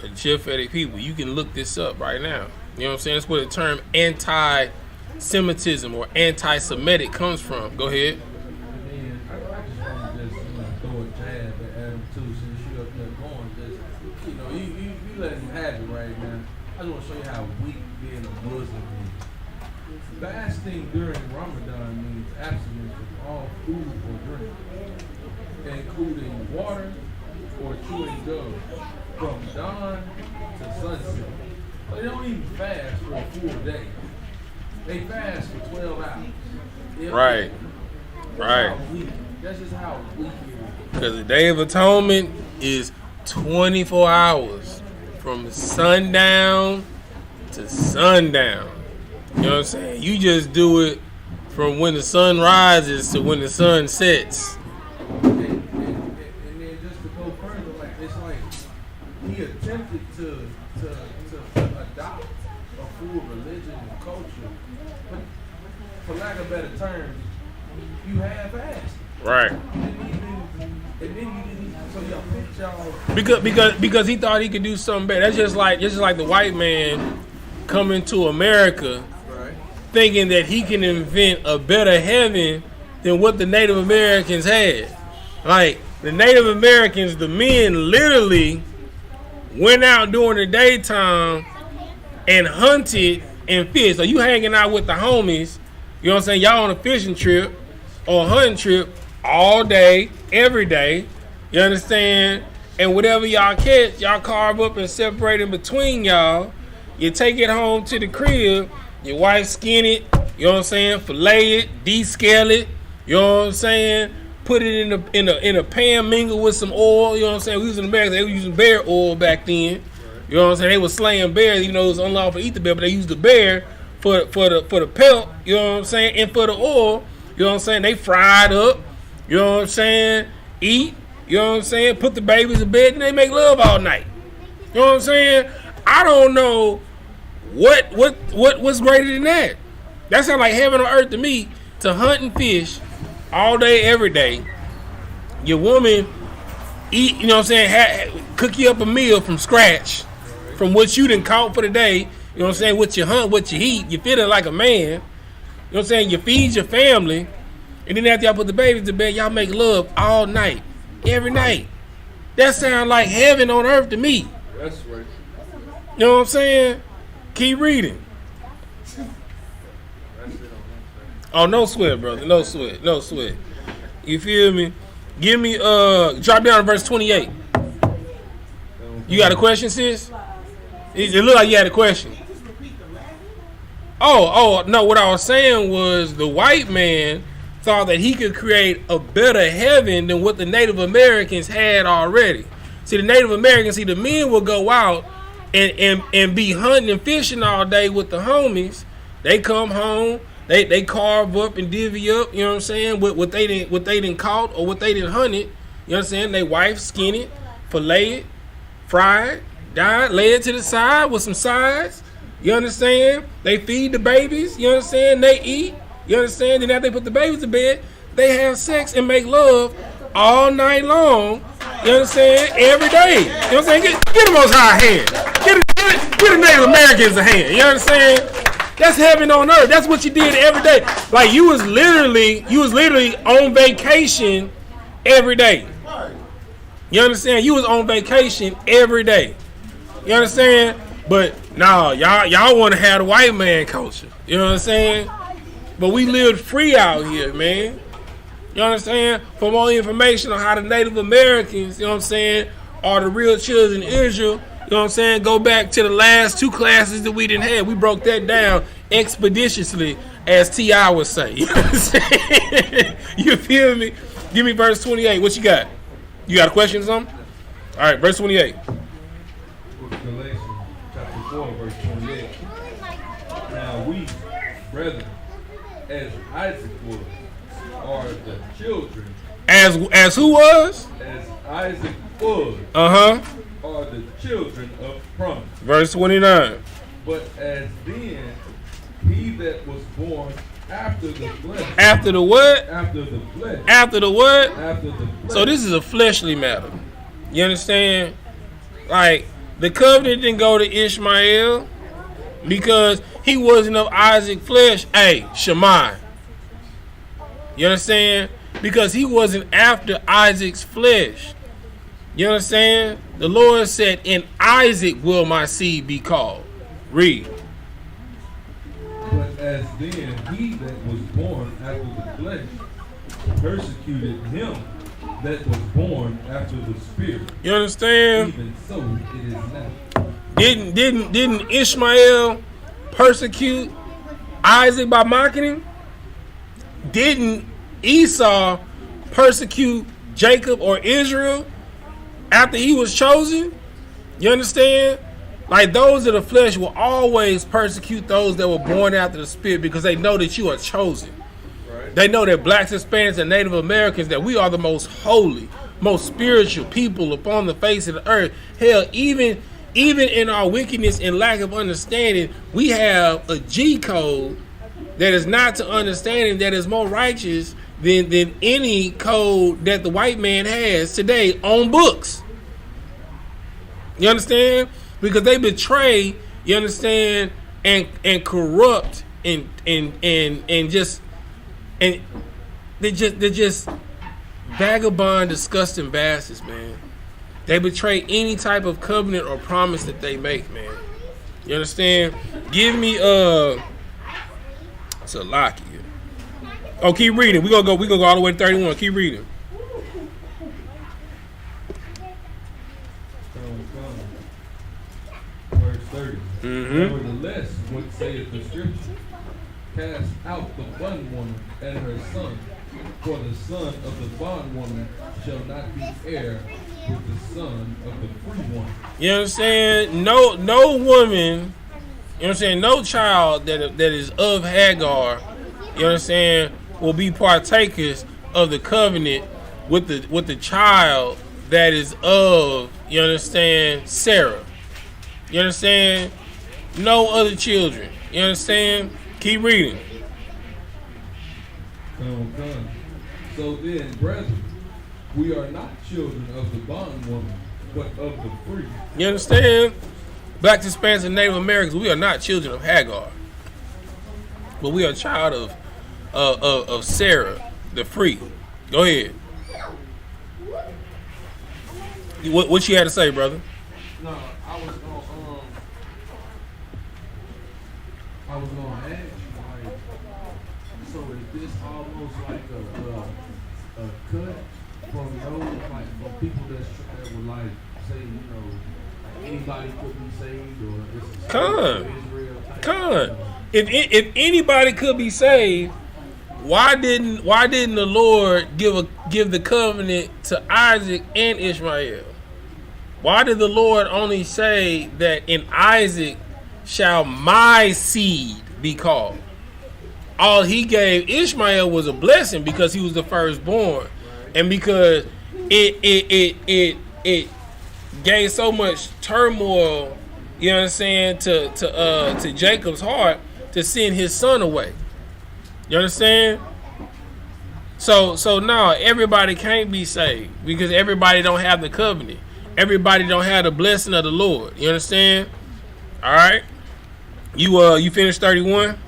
or Japhetic people. You can look this up right now. You know what I'm saying? That's where the term anti-Semitism or anti-Semitic comes from. Go ahead. And I just want to just throw a jab at Adam too, since you up there going. Just you let him have it right now. I just want to show you how weak being a Muslim is. Fasting during Ramadan means abstinence from all food or drink, including water or chewing gum, from dawn to sunset. They don't even fast for a full day. They fast for 12 hours. Right. Right. That's just how weak it is. Because the Day of Atonement is 24 hours from sundown to sundown. You know what I'm saying? You just do it from when the sun rises to when the sun sets. And then just to go further, like it's like he attempted to adopt a full religion and culture, but for lack of better terms, you half-assed. Right. And then you didn't. So y'all picked y'all. Because he thought he could do something better. That's just like the white man coming to America, Right. thinking that he can invent a better heaven than what the Native Americans had. Like the Native Americans, the men literally went out during the daytime and hunted and fished. So you hanging out with the homies, you know what I'm saying? Y'all on a fishing trip or a hunting trip all day, every day. You understand? And whatever y'all catch, y'all carve up and separate in between y'all. You take it home to the crib. Your wife skin it. You know what I'm saying? Fillet it, descale it. You know what I'm saying? Put it in a pan, mingle with some oil. You know what I'm saying? We was in America. They were using bear oil back then. You know what I'm saying? They were slaying bears, even though it was unlawful to eat the bear, but they used the bear for the pelt. You know what I'm saying? And for the oil. You know what I'm saying? They fried up. You know what I'm saying? Eat. You know what I'm saying? Put the babies in bed and they make love all night. You know what I'm saying? I don't know what's greater than that. That sounds like heaven on earth to me, to hunt and fish all day, every day. Your woman eat, you know what I'm saying, cook you up a meal from scratch, from what you done caught for the day. You know what I'm saying? What you hunt, what you eat. You feeling like a man. You know what I'm saying? You feed your family. And then after y'all put the babies to bed, y'all make love all night. Every night. That sounds like heaven on earth to me. That's right. You know what I'm saying? Keep reading. Oh, no sweat, brother. No sweat. No sweat. You feel me? Give me, drop down to verse 28. You got a question, sis? It looked like you had a question. Oh, no, what I was saying was the white man thought that he could create a better heaven than what the Native Americans had already. See, the Native Americans, the men will go out and be hunting and fishing all day with the homies. They come home, they carve up and divvy up, you know what I'm saying, what they didn't caught or what they didn't hunted. You know what I'm saying? They wife skin it, fillet it, fry it, dye it, lay it to the side with some sides. You understand? They feed the babies, you understand? They eat. You understand? Then after they put the babies to bed, they have sex and make love all night long. You understand? Every day. You know what I'm saying? Get the Most High a hand. Get the Native Americans a hand. You understand? That's heaven on earth. That's what you did every day. Like you was literally on vacation every day. You understand? You was on vacation every day. You understand? But no, y'all want to have the white man culture. You know what I'm saying? But we lived free out here, man. You understand? For more information on how the Native Americans, you know what I'm saying, are the real children of Israel. You know what I'm saying? Go back to the last 2 classes that we didn't have. We broke that down expeditiously, as T.I. would say. You know what I'm saying? You feel me? Give me verse 28. What you got? You got a question or something? All right, verse 28. Galatians chapter 4, verse 28. Now we, brethren, as Isaac was, are the children. As who was? As Isaac was. Are the children of promise. Verse 29. But as then, he that was born after the flesh. After the what? After the flesh. After the what? After the flesh. So this is a fleshly matter. You understand? Like, the covenant didn't go to Ishmael because he wasn't of Isaac's flesh. Hey, Shammai. You understand? Because he wasn't after Isaac's flesh. You understand? The Lord said, in Isaac will my seed be called. Read. But as then he that was born after the flesh persecuted him that was born after the spirit. You understand? Even so it is now. Didn't Ishmael persecute Isaac by mocking him? Didn't Esau persecute Jacob or Israel after he was chosen? You understand? Like, those of the flesh will always persecute those that were born after the spirit because they know that you are chosen. Right. They know that blacks, Hispanics, and Native Americans, that we are the most holy, most spiritual people upon the face of the earth. Hell, even in our wickedness and lack of understanding, we have a G code that is not to understanding, that is more righteous than any code that the white man has today on books. You understand? Because they betray, you understand, and corrupt and they're just vagabond, disgusting bastards, man. They betray any type of covenant or promise that they make, man. You understand? Give me Salakia. Oh, keep reading. We gonna go all the way to 31. Keep reading. Verse 30. Nevertheless, what saith the scripture? Cast out the bondwoman and her son, for the son of the bondwoman shall not be heir with the son of the free one. You understand? No woman, you know what I'm saying, no child that is of Hagar, you understand, will be partakers of the covenant with the child that is of, you understand, Sarah. You understand? No other children. You understand? Keep reading. Come. So then, brethren, we are not children of the bondwoman, but of the free. You understand? Blacks, Hispanics, and Native Americans, we are not children of Hagar, but we are a child of Sarah, the free. Go ahead. What you had to say, brother? No, I was gonna ask you, like, so is this almost like a cut from those, like, from people that would, like, say, you know, like anybody could be saved, or it's Israel? If anybody could be saved, why didn't the Lord give the covenant to Isaac and Ishmael? Why did the Lord only say that in Isaac shall my seed be called? All he gave Ishmael was a blessing because he was the firstborn, and because it gave so much turmoil, you know what I'm saying, to Jacob's heart to send his son away. You understand? So now everybody can't be saved because everybody don't have the covenant. Everybody don't have the blessing of the Lord. You understand? All right. You finished 31?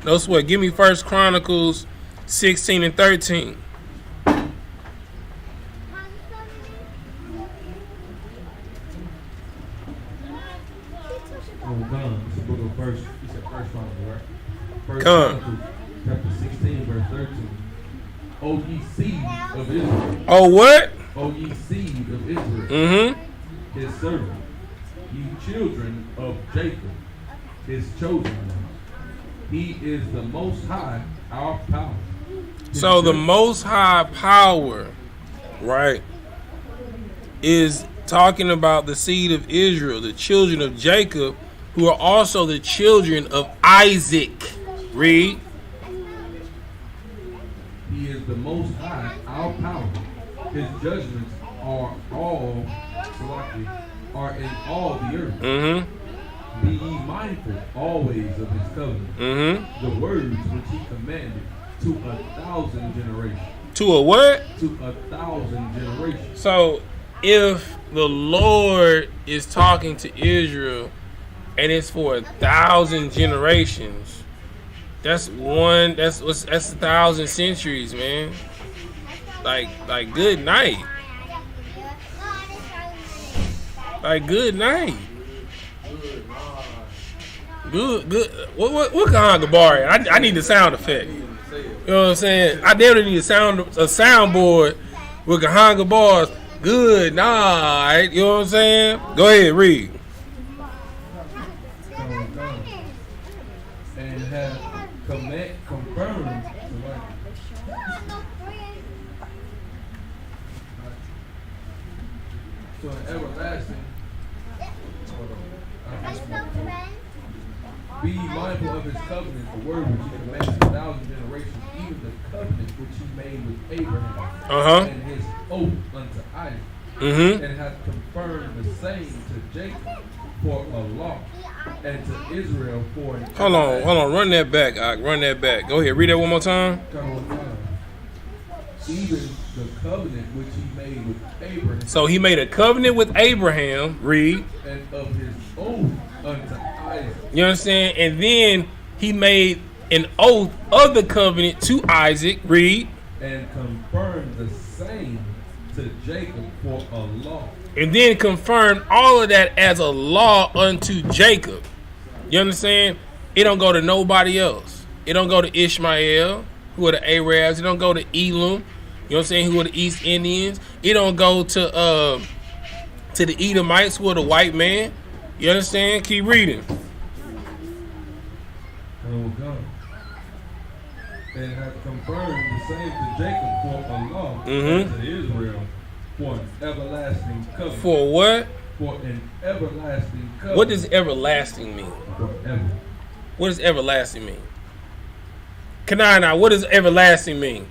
No sweat. Give me 1 Chronicles 16 and 13. Oh, God. It's the book of First. You said First Chronicles, right? First Chronicles, chapter 16, verse 13. O ye seed of Israel. Oh, what? O ye seed of Israel, Mm-hmm. his servant, ye children of Jacob, his chosen one. He is the Most High, our power. So the Most High power, right, is talking about the seed of Israel, the children of Jacob, who are also the children of Isaac. Read. He is the Most High, our power. His judgments are all are in all the earth. Mm-hmm. Be ye mindful always of his covenant, Mm-hmm. the words which he commanded to 1,000 generations. To a what? To 1,000 generations. So if the Lord is talking to Israel and it's for 1,000 generations, that's 1,000 centuries, man. Like good night. Like good night. Good. What kind of bar? I need the sound effect. You know what I'm saying? I definitely need a soundboard with Kahanga bars. Good night. You know what I'm saying? Go ahead, read. And have confirmed to an everlasting. Be mindful of his covenant, the word which he commanded 1,000 generations, even the covenant which he made with Abraham, and his oath unto Isaac, and hath confirmed the same to Jacob for a law, and to Israel for an Hold on, run that back, run that back. Go ahead, read that one more time. Even the covenant which he made with Abraham. So he made a covenant with Abraham, read. And of his oath unto Isaac. You understand? And then he made an oath of the covenant to Isaac, read. And confirmed the same to Jacob for a law. And then confirmed all of that as a law unto Jacob. You understand? It don't go to nobody else. It don't go to Ishmael, who are the Arabs. It don't go to Elam, you know what I'm saying, who are the East Indians. It don't go to the Edomites, who are the white man. You understand? Keep reading. Oh God. And have confirmed the same to Jacob for a law, and to Israel for an everlasting covenant. For what? For an everlasting covenant. What does everlasting mean? Forever. What does everlasting mean? Kanana, what does everlasting mean?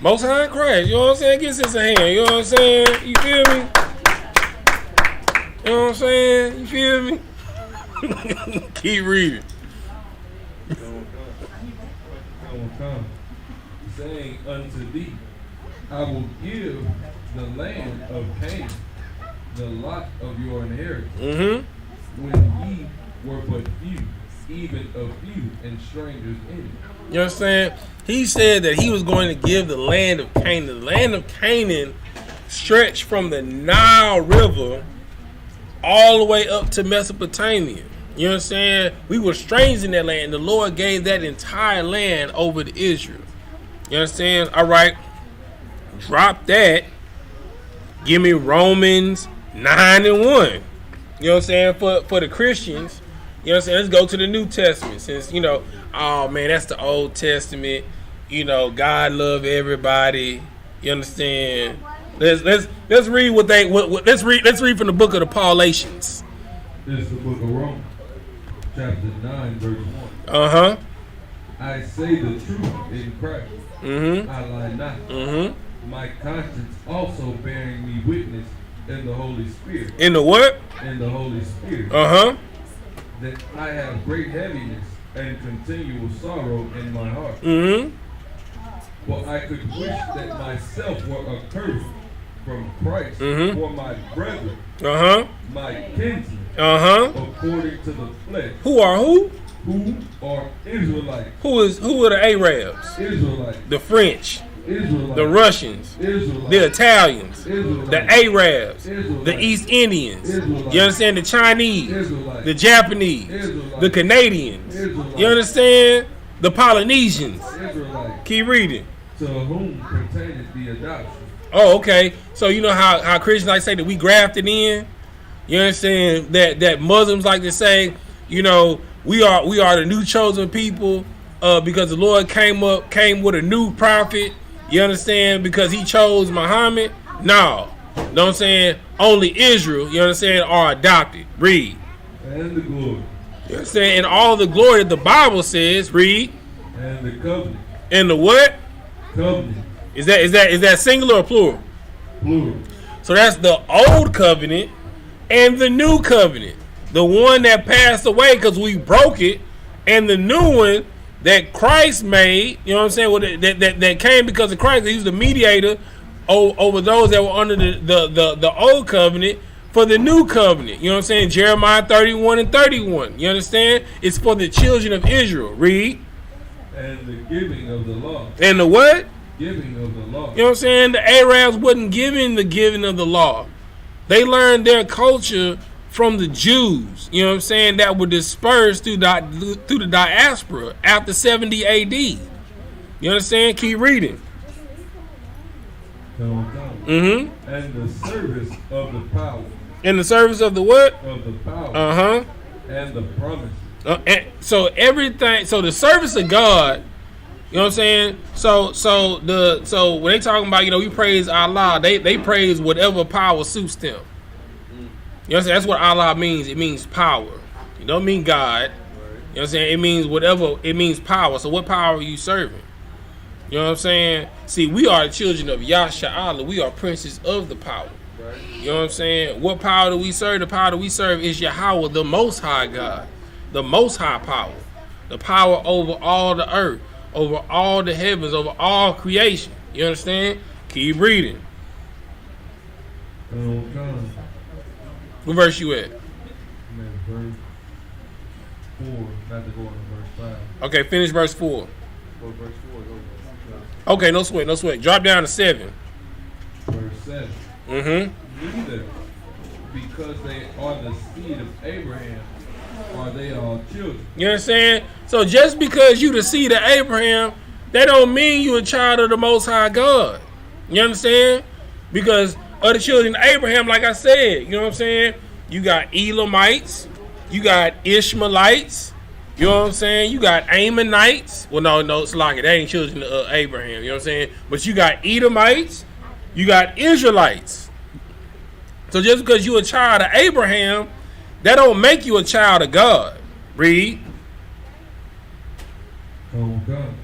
Most High in Christ, you know what I'm saying? Get this a hand, you know what I'm saying? You feel me? You know what I'm saying? You feel me? Keep reading. I will come, saying unto thee, I will give the land of Canaan, the lot of your inheritance, when ye were but few, even of few and strangers in it. You understand? He said that he was going to give the land of Canaan. The land of Canaan stretched from the Nile River all the way up to Mesopotamia. You understand? We were strangers in that land. The Lord gave that entire land over to Israel. You understand? All right. Drop that. Give me Romans 9:1. You know what I'm saying? For the Christians. You know what I'm saying? Let's go to the New Testament. Since, oh man, that's the Old Testament. God love everybody. You understand? Let's read let's read from the book of the Paulations. This is the book of Romans, chapter 9, verse 1. I say the truth in Christ. I lie not. My conscience also bearing me witness in the Holy Spirit. In the what? In the Holy Spirit. That I have great heaviness and continual sorrow in my heart. For I could wish that myself were accursed from Christ for my brethren, my kinsmen, according to the flesh. Who are who? Who are Israelites. Who are the Arabs? Israelites. The French. Israelites. The Russians. Israelites. The Italians. Israelites. The Arabs. Israelites. The East Indians. Israelites. You understand? The Chinese. Israelites. The Japanese. Israelites. The Canadians. Israelites. You understand? The Polynesians. Israelites, Keep reading. to whom pertaineth the adoption. Oh, okay. So you know how Christians like to say that we grafted in? You understand that Muslims like to say, you know, we are the new chosen people because the Lord came with a new prophet. You understand? Because he chose Muhammad. No. You know what I'm saying? Only Israel, you understand, are adopted. Read. And the glory. You understand? And all the glory that the Bible says, read. And the covenant. And the what? Covenant. Is that singular or plural? Plural. So that's the old covenant and the new covenant. The one that passed away because we broke it, and the new one that Christ made, you know what I'm saying? Well, that came because of Christ. He was the mediator over those that were under the old covenant for the new covenant. You know what I'm saying? Jeremiah 31 and 31. You understand? It's for the children of Israel. Read. And the giving of the law. And the what? Giving of the law. You know what I'm saying? The Arabs wasn't given the giving of the law. They learned their culture from the Jews, you know what I'm saying, that were dispersed through the diaspora after 70 AD. You understand? Keep reading. Mm-hmm. And the service of the power. In the service of the what? Of the power. Uh-huh. And the promise. So everything, so the service of God, you know what I'm saying? So when they talking about, you know, we praise Allah, they praise whatever power suits them. You know what I'm saying? That's what Allah means. It means power. It don't mean God. You know what I'm saying? It means whatever. It means power. So what power are you serving? You know what I'm saying? See, we are the children of Yahshua. We are princes of the power. Right. You know what I'm saying? What power do we serve? The power that we serve is Yahweh, the Most High God. The Most High power. The power over all the earth. Over all the heavens. Over all creation. You understand? Keep reading. What verse you at? Verse 4, not to go on verse 5. Okay, finish verse 4. Verse 4. Okay, no sweat. Drop down to 7. Verse 7. Mm-hmm. Neither, because they are the seed of Abraham, are they all children. You understand? So just because you the seed of Abraham, that don't mean you a child of the Most High God. You understand? Because of the children of Abraham, like I said, you know what I'm saying? You got Elamites, you got Ishmaelites, you know what I'm saying? You got Ammonites. Well, no, it's like it ain't children of Abraham, you know what I'm saying? But you got Edomites, you got Israelites. So just because you a child of Abraham, that don't make you a child of God. Read. Oh, God.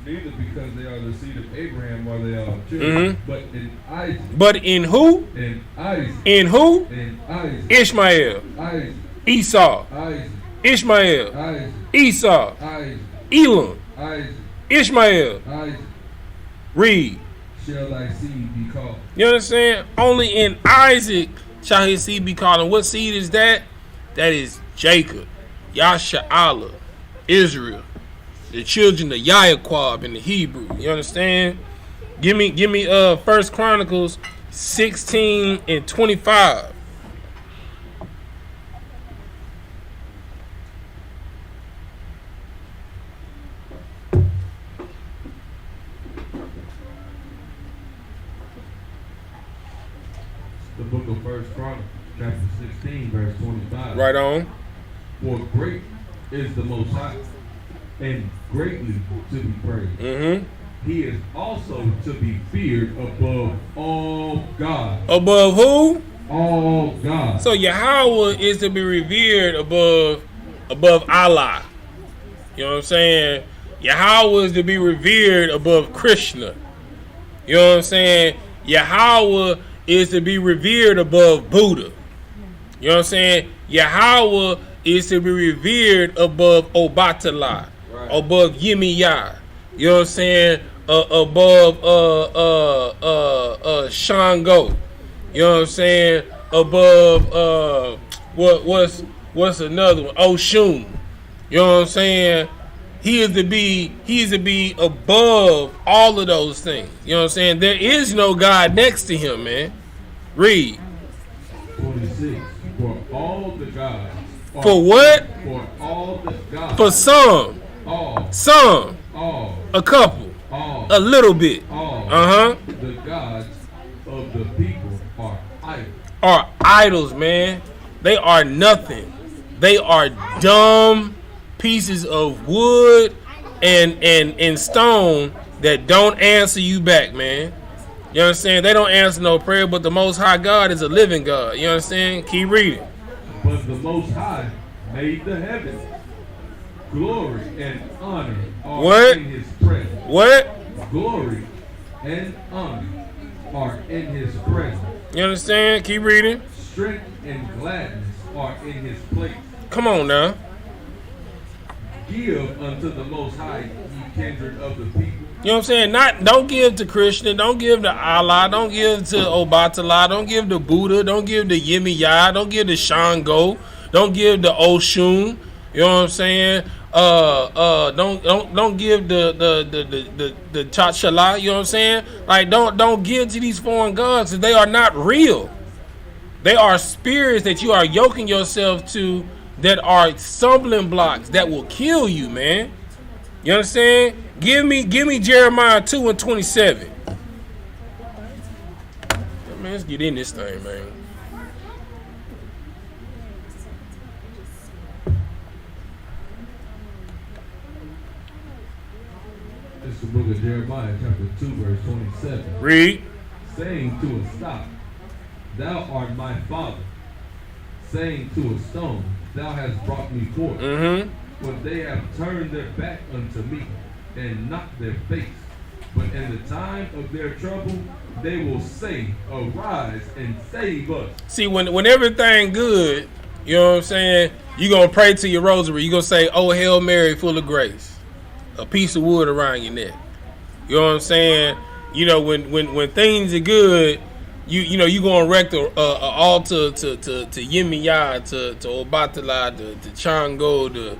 Neither because they are the seed of Abraham are they all children, but in Isaac. But in who? In Isaac. In who? In Isaac. Ishmael. Isaac. Esau. Isaac. Ishmael. Isaac. Esau. Isaac. Elam. Isaac. Ishmael. Isaac. Read. Shall thy seed be called? You understand? Only in Isaac shall his seed be called. And what seed is that? That is Jacob, Yahshua, Israel, the children of Yaakov in the Hebrew. You understand? Give me 1 Chronicles 16 and 25. The book of 1 Chronicles, chapter 16, verse 25. Right on. For great is the Most High, and greatly to be praised. Mm-hmm. He is also to be feared above all gods. Above who? All gods. So Yahweh is to be revered above Allah. You know what I'm saying? Yahweh is to be revered above Krishna. You know what I'm saying? Yahweh is to be revered above Buddha. You know what I'm saying? Yahweh is to be revered above Obatala, right, above Yimiyah. You know what I'm saying? Above Shango. You know what I'm saying? Above what's another one? Oshun. You know what I'm saying? He is to be above all of those things. You know what I'm saying? There is no God next to him, man. Read. 46. For all the gods. For what? For all the gods. For some. all, some, all, a couple, all, a little bit. all. The gods of the people are idols. Are idols, man. They are nothing. They are dumb pieces of wood and stone that don't answer you back, man. You understand? They don't answer no prayer, but the Most High God is a living God. You understand? Keep reading. But the Most High made the heavens. Glory and honor are in his presence. What? Glory and honor are in his presence. You understand? Keep reading. Strength and gladness are in his place. Come on now. Give unto the Most High, ye kindred of the people. You know what I'm saying? Don't give to Krishna, don't give to Allah, don't give to Obatala, don't give to Buddha, don't give to Yemiya, don't give to Shango, don't give to Oshun. You know what I'm saying? Don't give the Chachala. You know what I'm saying? Like don't give to these foreign gods because they are not real. They are spirits that you are yoking yourself to that are stumbling blocks that will kill you, man. You understand? Give me Jeremiah 2:27. Man, let's get in this thing, man. This is the book of Jeremiah, chapter 2, verse 27. Read. Saying to a stop, thou art my father. Saying to a stone, thou hast brought me forth. But they have turned their back unto me, and not their face. But in the time of their trouble, they will say, arise and save us. See, when everything good, you know what I'm saying, you're going to pray to your rosary. You're going to say, oh, Hail Mary, full of grace. A piece of wood around your neck. You know what I'm saying? You know, when things are good, you know, you're going to erect an altar to Yemiya, to Obatala, to Chango, to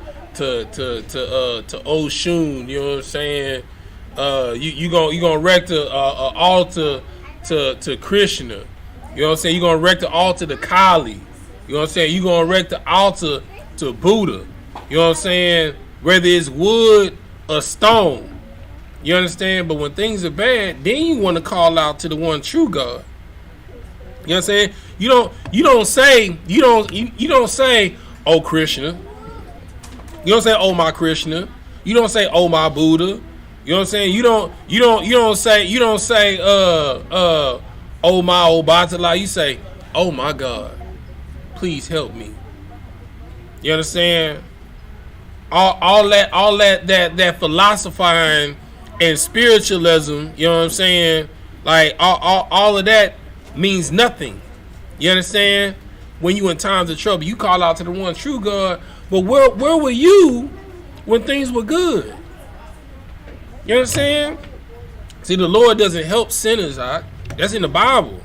Oshun, you know what I'm saying? You gonna erect an altar to Krishna. You know what I'm saying? You're gonna erect an altar to Kali. You know what I'm saying? You're gonna erect an altar to Buddha. You know what I'm saying? Whether it's wood or stone. You understand? But when things are bad, then you want to call out to the one true God. You know what I'm saying? You don't say, oh Krishna. You don't say, oh my Krishna. You don't say, oh my Buddha. You know what I'm saying? You don't say, oh my Obatala. You say, oh my God, please help me. You understand? All that philosophizing and spiritualism, you know what I'm saying? Like all of that means nothing. You understand? When you in times of trouble, you call out to the one true God. But where were you when things were good? You understand? See, the Lord doesn't help sinners, right? That's in the Bible.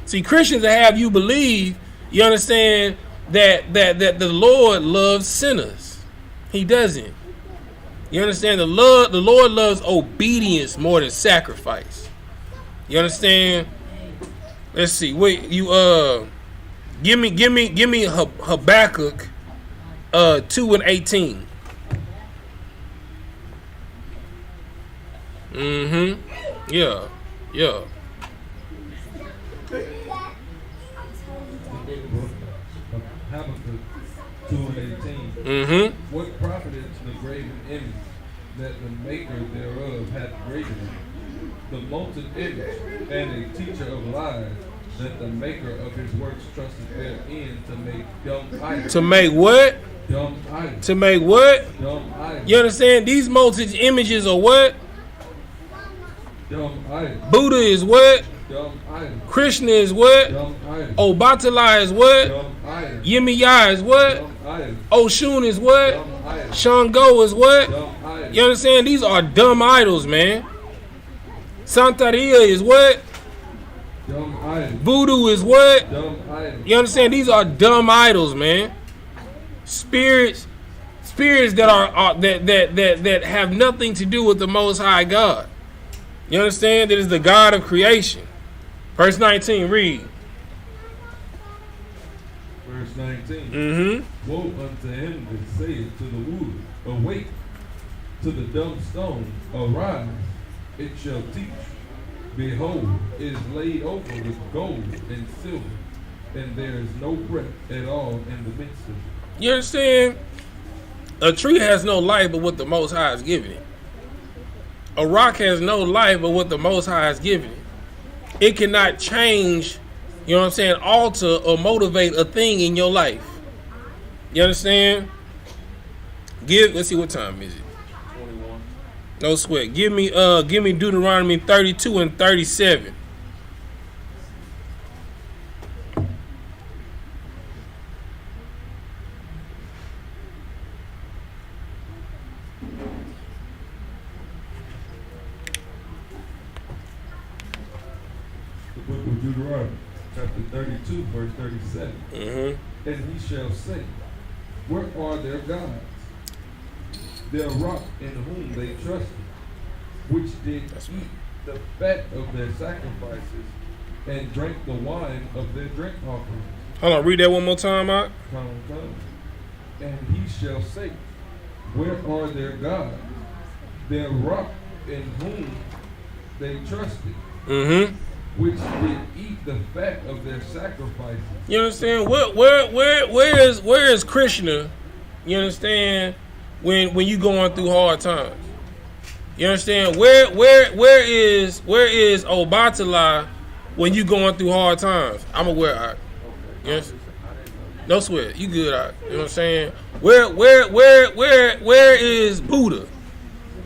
See, Christians that have you believe, you understand, that the Lord loves sinners. He doesn't. You understand? The Lord loves obedience more than sacrifice. You understand? Let's see. Wait, you give me Habakkuk 2:18. Yeah. Habakkuk 2:18. What profited the graven image that the maker thereof hath graven it? The molten image and a teacher of lies, that the maker of his works trusted therein to make dumb idols. To make what? Dumb idols. To make what? Dumb idols. You understand? These molten images are what? Dumb idols. Buddha is what? Dumb idols. Krishna is what? Dumb idols. Obatala is what? Dumb idols. Yemiya is what? Dumb idols. Oshun is what? Dumb idols. Shango is what? Dumb idols. You understand? These are dumb idols, man. Santeria is what? Dumb idols. Voodoo is what? Dumb idols. You understand? These are dumb idols, man. Spirits that are that have nothing to do with the Most High God. You understand? That is the God of creation. Verse 19, read. Verse 19. Woe unto him that saith to the wooer, awake, to the dumb stone, arise, it shall teach. Behold, it is laid over with gold and silver, and there is no breath at all in the midst of it. You understand? A tree has no life but what the Most High has given it. A rock has no life but what the Most High has given it. It cannot change, you know what I'm saying, alter or motivate a thing in your life. You understand? Let's see, what time is it? 21. No sweat. Give me Deuteronomy 32 and 37. The book of Deuteronomy, chapter 32, verse 37. Mm-hmm. And he shall say, where are their gods? Their rock in whom they trusted, which did eat the fat of their sacrifices and drank the wine of their drink offerings. Hold on, read that one more time, Mark. Come. And he shall say, where are their gods? Their rock in whom they trusted, Mm-hmm. which did eat the fat of their sacrifices. You understand? Where is Krishna? You understand? When you going through hard times, you understand? Where is Obatala when you going through hard times? I'm aware. Right? Yes. No sweat. You good? Right? You know what I'm saying? Where is Buddha?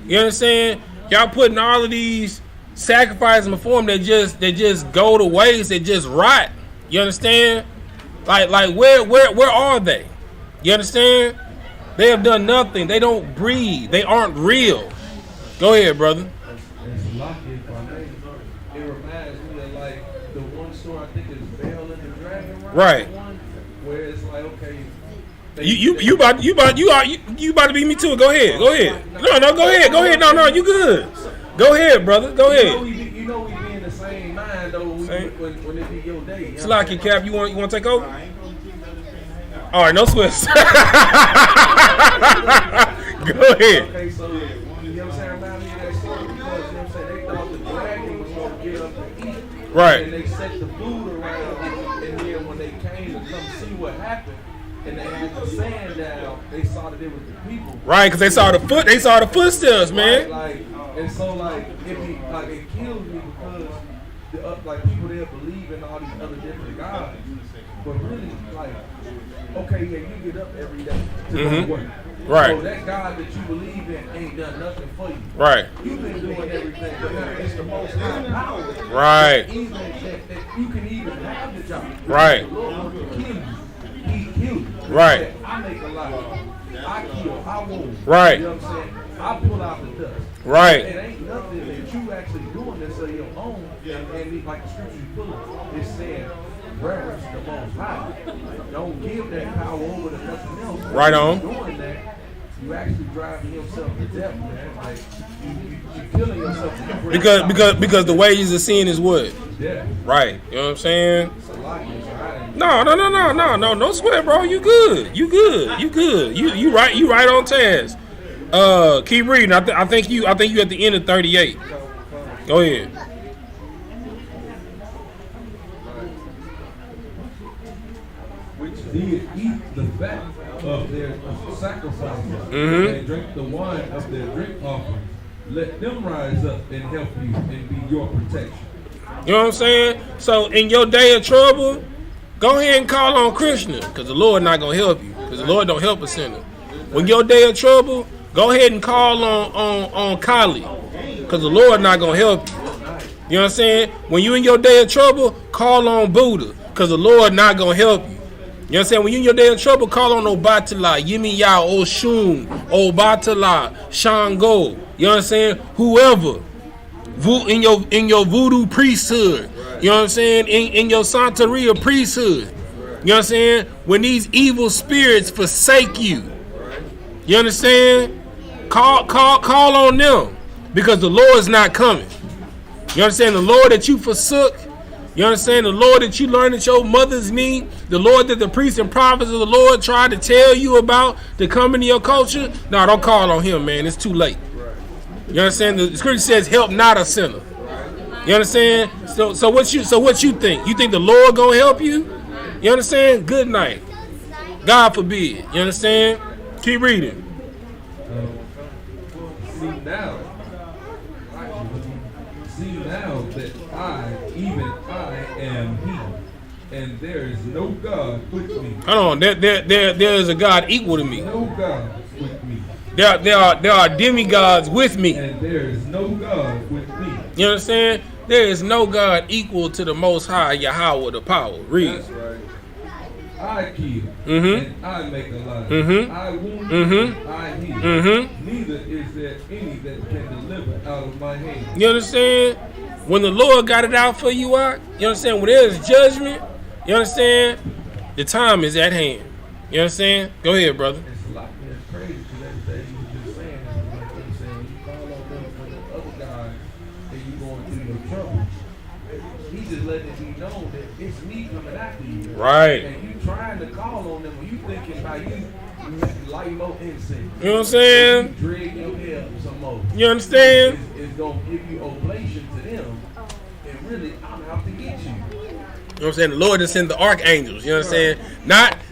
You understand? Y'all putting all of these sacrifices before him that just go to waste. They just rot. You understand? Like where are they? You understand? They have done nothing. They don't breathe. They aren't real. Go ahead, brother. It's lucky if I may. It reminds me of like the one story, I think it's Bell and the Dragon, Right. Where it's like, okay, You about to beat me to it. Go ahead. No, go ahead. No, you good. Go ahead, brother. Go ahead. You know we be in the same mind though when it be your day. It's like it, Cap. You want to take over? All right, no sweats. Go ahead. Okay, so you know what I'm saying? Remind me of that story because you know what I'm saying? They thought the dragon was going to get up and eat. Right. And they set the food around, and then when they came to come see what happened, and they had the sand down, they saw that it was the people. Right, because they saw the footsteps, man. Like, and so like it kills me because like people there believe in all these other different gods, but really like. Okay, yeah, you get up every day to go to work. Right. So that God that you believe in ain't done nothing for you. Right. You've been doing everything, but now it's the most high power. Right. That you can even have the job. Right. The Lord wants to kill you. He killed you. Right. I make a lot. I kill. I wound. Right. You know what I'm saying? I pull out the dust. Right. It ain't nothing that you actually doing this of your own. And like the scripture you pull, it's saying, reverence the Most High. Don't give that power over to nothing else. Right on. Doing that, you actually driving yourself to death, man. Like you killing yourself. Because the wages of sin is what? Death. Right. You know what I'm saying? It's a lot. No sweat, bro. You good. You right on task. Keep reading. I think you at the end of 38. Go ahead. Which did eat the fat of their sacrifices and drink the wine of their drink offerings. Let them rise up and help you and be your protection. You know what I'm saying? So in your day of trouble, go ahead and call on Krishna, because the Lord not gonna help you, because the Lord don't help a sinner. When your day of trouble, go ahead and call on Kali, because the Lord not gonna help you. You know what I'm saying? When you in your day of trouble, call on Buddha, because the Lord not gonna help you. You know what I'm saying? When you in your day of trouble, call on Obatala, Yimiya, Oshun, Obatala, Shango. You know what I'm saying? Whoever. In your voodoo priesthood. You know what I'm saying? In your Santeria priesthood. You know what I'm saying? When these evil spirits forsake you. You understand? Call on them. Because the Lord's not coming. You understand? The Lord that you forsook, You understand? The Lord that you learned at your mother's knee, the Lord that the priests and prophets of the Lord tried to tell you about to come into your culture. No, don't call on him, man. It's too late. You understand? The scripture says, "Help not a sinner." You understand? So what you think? You think the Lord gonna help you? You understand? Good night. God forbid. You understand? Keep reading. See now that even I am He, and there is no God with me. Hold on, there is a God equal to me. No God with me. There are demigods with me. And there is no God with me. You understand? There is no God equal to the Most High Yahweh the power. Read. That's right. I kill, and I make alive. I wound, I heal. Neither is there any that can deliver out of my hand. You understand? When the Lord got it out for you, you understand? When there's judgment, you understand? The time is at hand. You understand? Go ahead, brother. It's a lot that's crazy because everything you were just saying is like you saying you call on them for the other guy and you going through your trouble. He just letting it be known that it's me coming after you. Right. And you trying to call on them when you thinking about you light more incense. You know what I'm saying? You drag your hair some more. You understand? It's going to give you oblation to them. And really, I'm out to get you. You know what I'm saying? The Lord just sent the archangels. You know what I'm saying?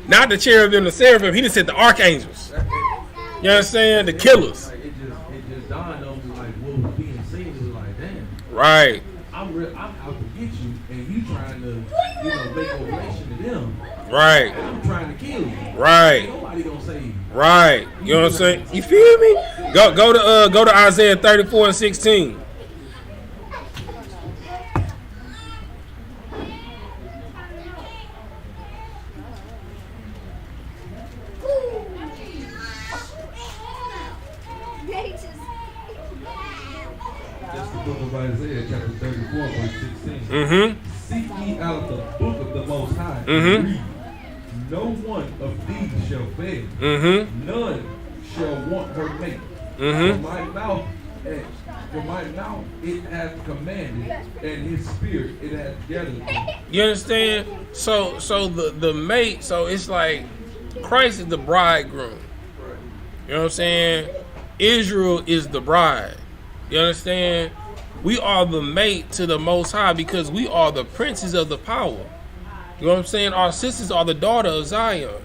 Not the cherubim and the seraphim. He just sent the archangels. You know what I'm saying? The killers. It just dawned on me like what was being seen. It was like, damn. Right. I'm out to get you, and you trying to, make oblation to them. Right. And I'm trying to kill you. Right. Ain't nobody gonna save you. Right. You know what I'm saying? You feel me? Go to Isaiah 34:16. That's the book of Isaiah, chapter 34, verse 16. Seek ye out the book of the Most High and read. No one of these shall fail. None shall want her mate. For my mouth it hath commanded, and his spirit it hath gathered. You understand? So the mate, so it's like Christ is the bridegroom. You know what I'm saying? Israel is the bride. You understand? We are the mate to the Most High because we are the princes of the power. You know what I'm saying? Our sisters are the daughter of Zion.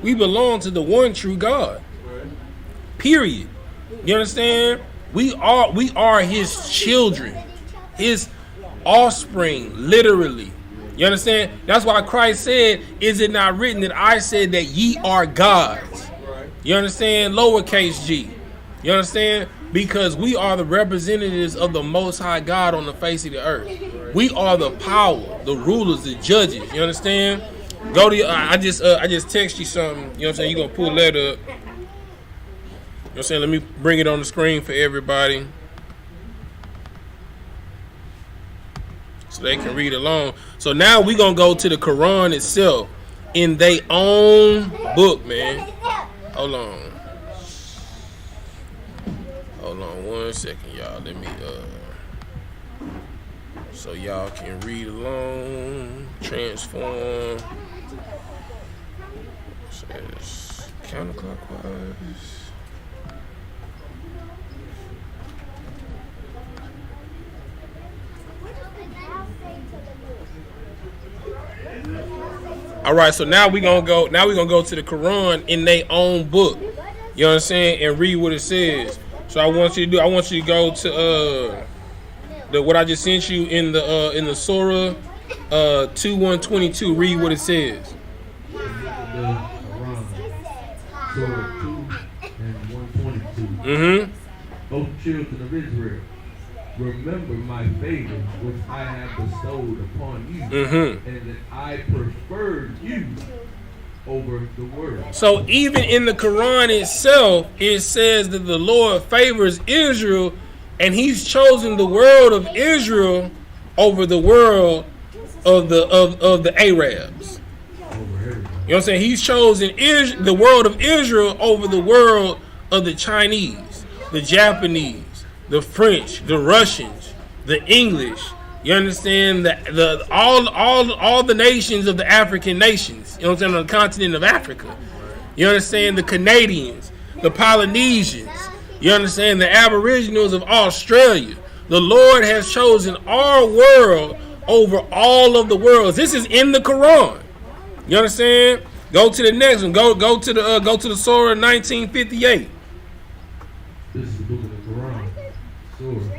We belong to the one true God. Period. You understand? We are his children, his offspring, literally. You understand? That's why Christ said, "Is it not written that I said that ye are gods?" You understand? Lowercase g. You understand? Because we are the representatives of the Most High God on the face of the earth. We are the power, the rulers, the judges. You understand? Go to I just text you something. You know what I'm saying? You're gonna pull that up. You know what I'm saying? Let me bring it on the screen for everybody so they can read along. So now we're gonna go to the Quran itself in their own book, man. Hold on one second, y'all. Let me so y'all can read along. Transform. Says counterclockwise. All right, so now we're gonna go to the Quran in their own book. You know what I'm saying? And read what it says. So I want you to go to what I just sent you in the Surah 2:122. Read what it says. The Quran, Surah 2:122. O children of Israel, remember my favor which I have bestowed upon you, and that I preferred you over the world. So even in the Quran itself, it says that the Lord favors Israel, and He's chosen the world of Israel over the world of the Arabs. You know what I'm saying? He's chosen the world of Israel over the world of the Chinese, the Japanese, the French, the Russians, the English, You understand the all the nations of the African nations. You know what I'm saying, on the continent of Africa. You understand the Canadians, the Polynesians. You understand the Aboriginals of Australia. The Lord has chosen our world over all of the worlds. This is in the Quran. You understand? Go to the next one. Go to the Surah 1958. This is the book of the Quran, Surah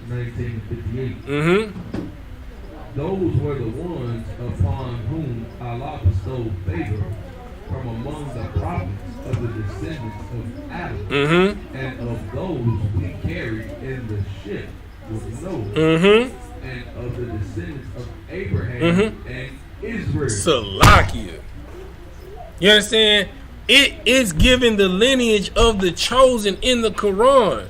1958. Mm-hmm. Those were the ones upon whom Allah bestowed favor from among the prophets of the descendants of Adam, Mm-hmm. and of those we carried in the ship with Noah, Mm-hmm. and of the descendants of Abraham Mm-hmm. and Israel. Salakia. You understand? It is given the lineage of the chosen in the Quran,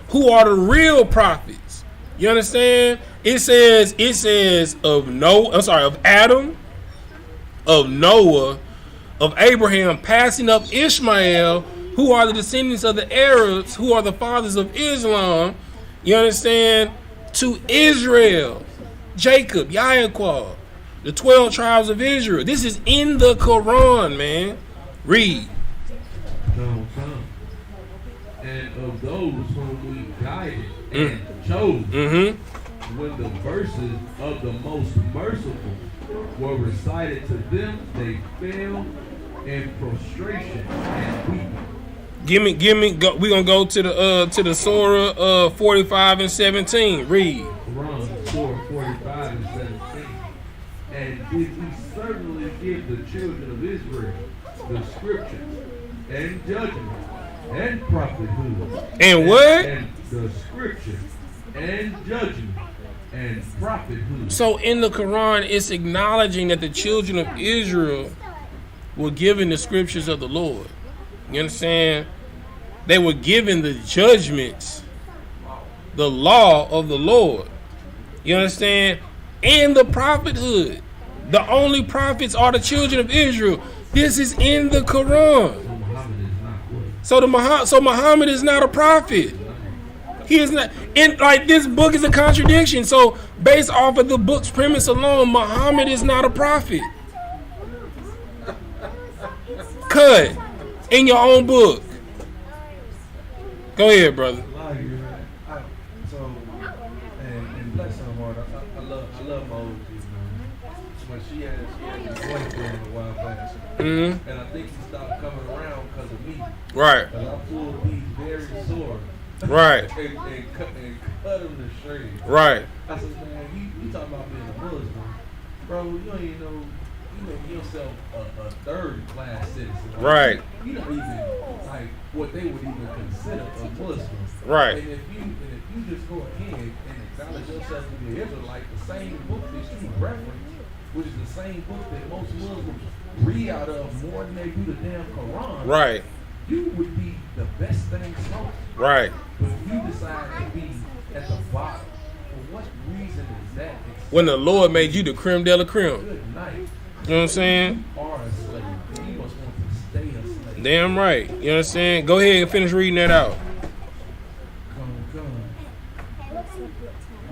who are the real prophets. You understand? It says of Adam, of Noah, of Abraham, passing up Ishmael, who are the descendants of the Arabs, who are the fathers of Islam. You understand? To Israel, Jacob, Yaakov, the 12 tribes of Israel. This is in the Quran, man. Read. No, come. And of those whom we guided and chose, Mm-hmm. when the verses of the most merciful were recited to them, they fell in prostration and weeping. Give me. We're gonna go to the Surah 45 and 17. Read. Quran, Surah 45 and 17. And did we certainly give the children of Israel the scriptures and judgment and prophethood. And what? And the scriptures and judgment and prophethood. So in the Quran, it's acknowledging that the children of Israel were given the scriptures of the Lord. You understand? They were given the judgments, the law of the Lord. You understand? And the prophethood. The only prophets are the children of Israel. This is in the Quran. So Muhammad is not a prophet. He is not. And like, this book is a contradiction. So based off of the book's premise alone, Muhammad is not a prophet. Cut in your own book. Go ahead, brother. So, and bless her heart, I love my OG, man. When she had this boyfriend a while back, Mm-hmm. and I think he stopped coming around because of me. Right. Because I pulled these very sore. Right. and cut him to shreds. Right. I said, man, you talking about being a Muslim. Bro, you don't even know, you make yourself a third class citizen. Right. You don't even, like, what they would even consider a Muslim. Right. And if you just go ahead and acknowledge yourself to be an Israelite, the same book that you reference, which is the same book that most Muslims read out of more than they do the damn Quran. Right. You would be the best thing smoked. Right. But you decide to be at the bottom. For what reason is that? When the Lord made you the creme de la creme. Good night. You know what I'm saying? You are a slave. And you must want to stay a slave. Damn right. You know what I'm saying? Go ahead and finish reading that out. Come.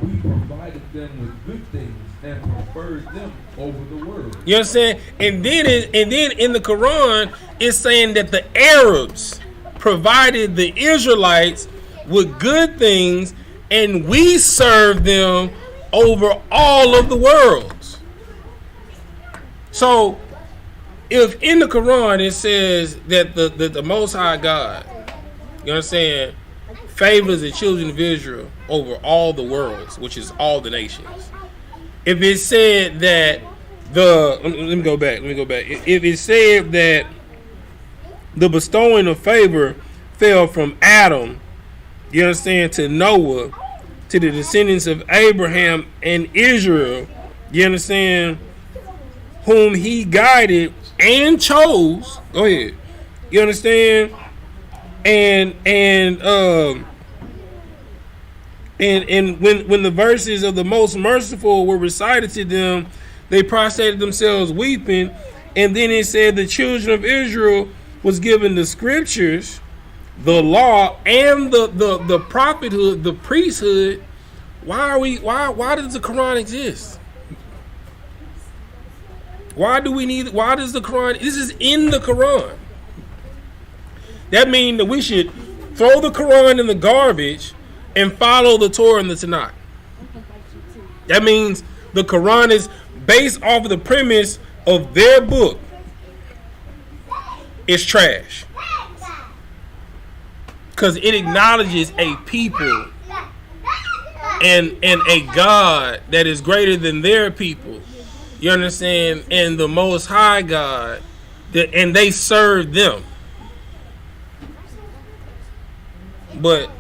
We provided them with good things and preferred them over the world. You know what I'm saying? And then in the Quran, it's saying that the Arabs provided the Israelites with good things, and we served them over all of the worlds. So, if in the Quran it says that the Most High God, you know what I'm saying, favors the children of Israel over all the worlds, which is all the nations. If it said that let me go back. If it said that the bestowing of favor fell from Adam, you understand, to Noah, to the descendants of Abraham and Israel, you understand, whom he guided and chose. Go ahead. You understand? And when the verses of the most merciful were recited to them, they prostrated themselves weeping. And then it said the children of Israel was given the scriptures, the law, and the prophethood, the priesthood, Why does the Quran exist? Why does the Quran? This is in the Quran. That means that we should throw the Quran in the garbage and follow the Torah and the Tanakh. That means the Quran is based off of the premise of their book. It's trash. Because it acknowledges a people and a God that is greater than their people. You understand? And the Most High God, and they serve them. But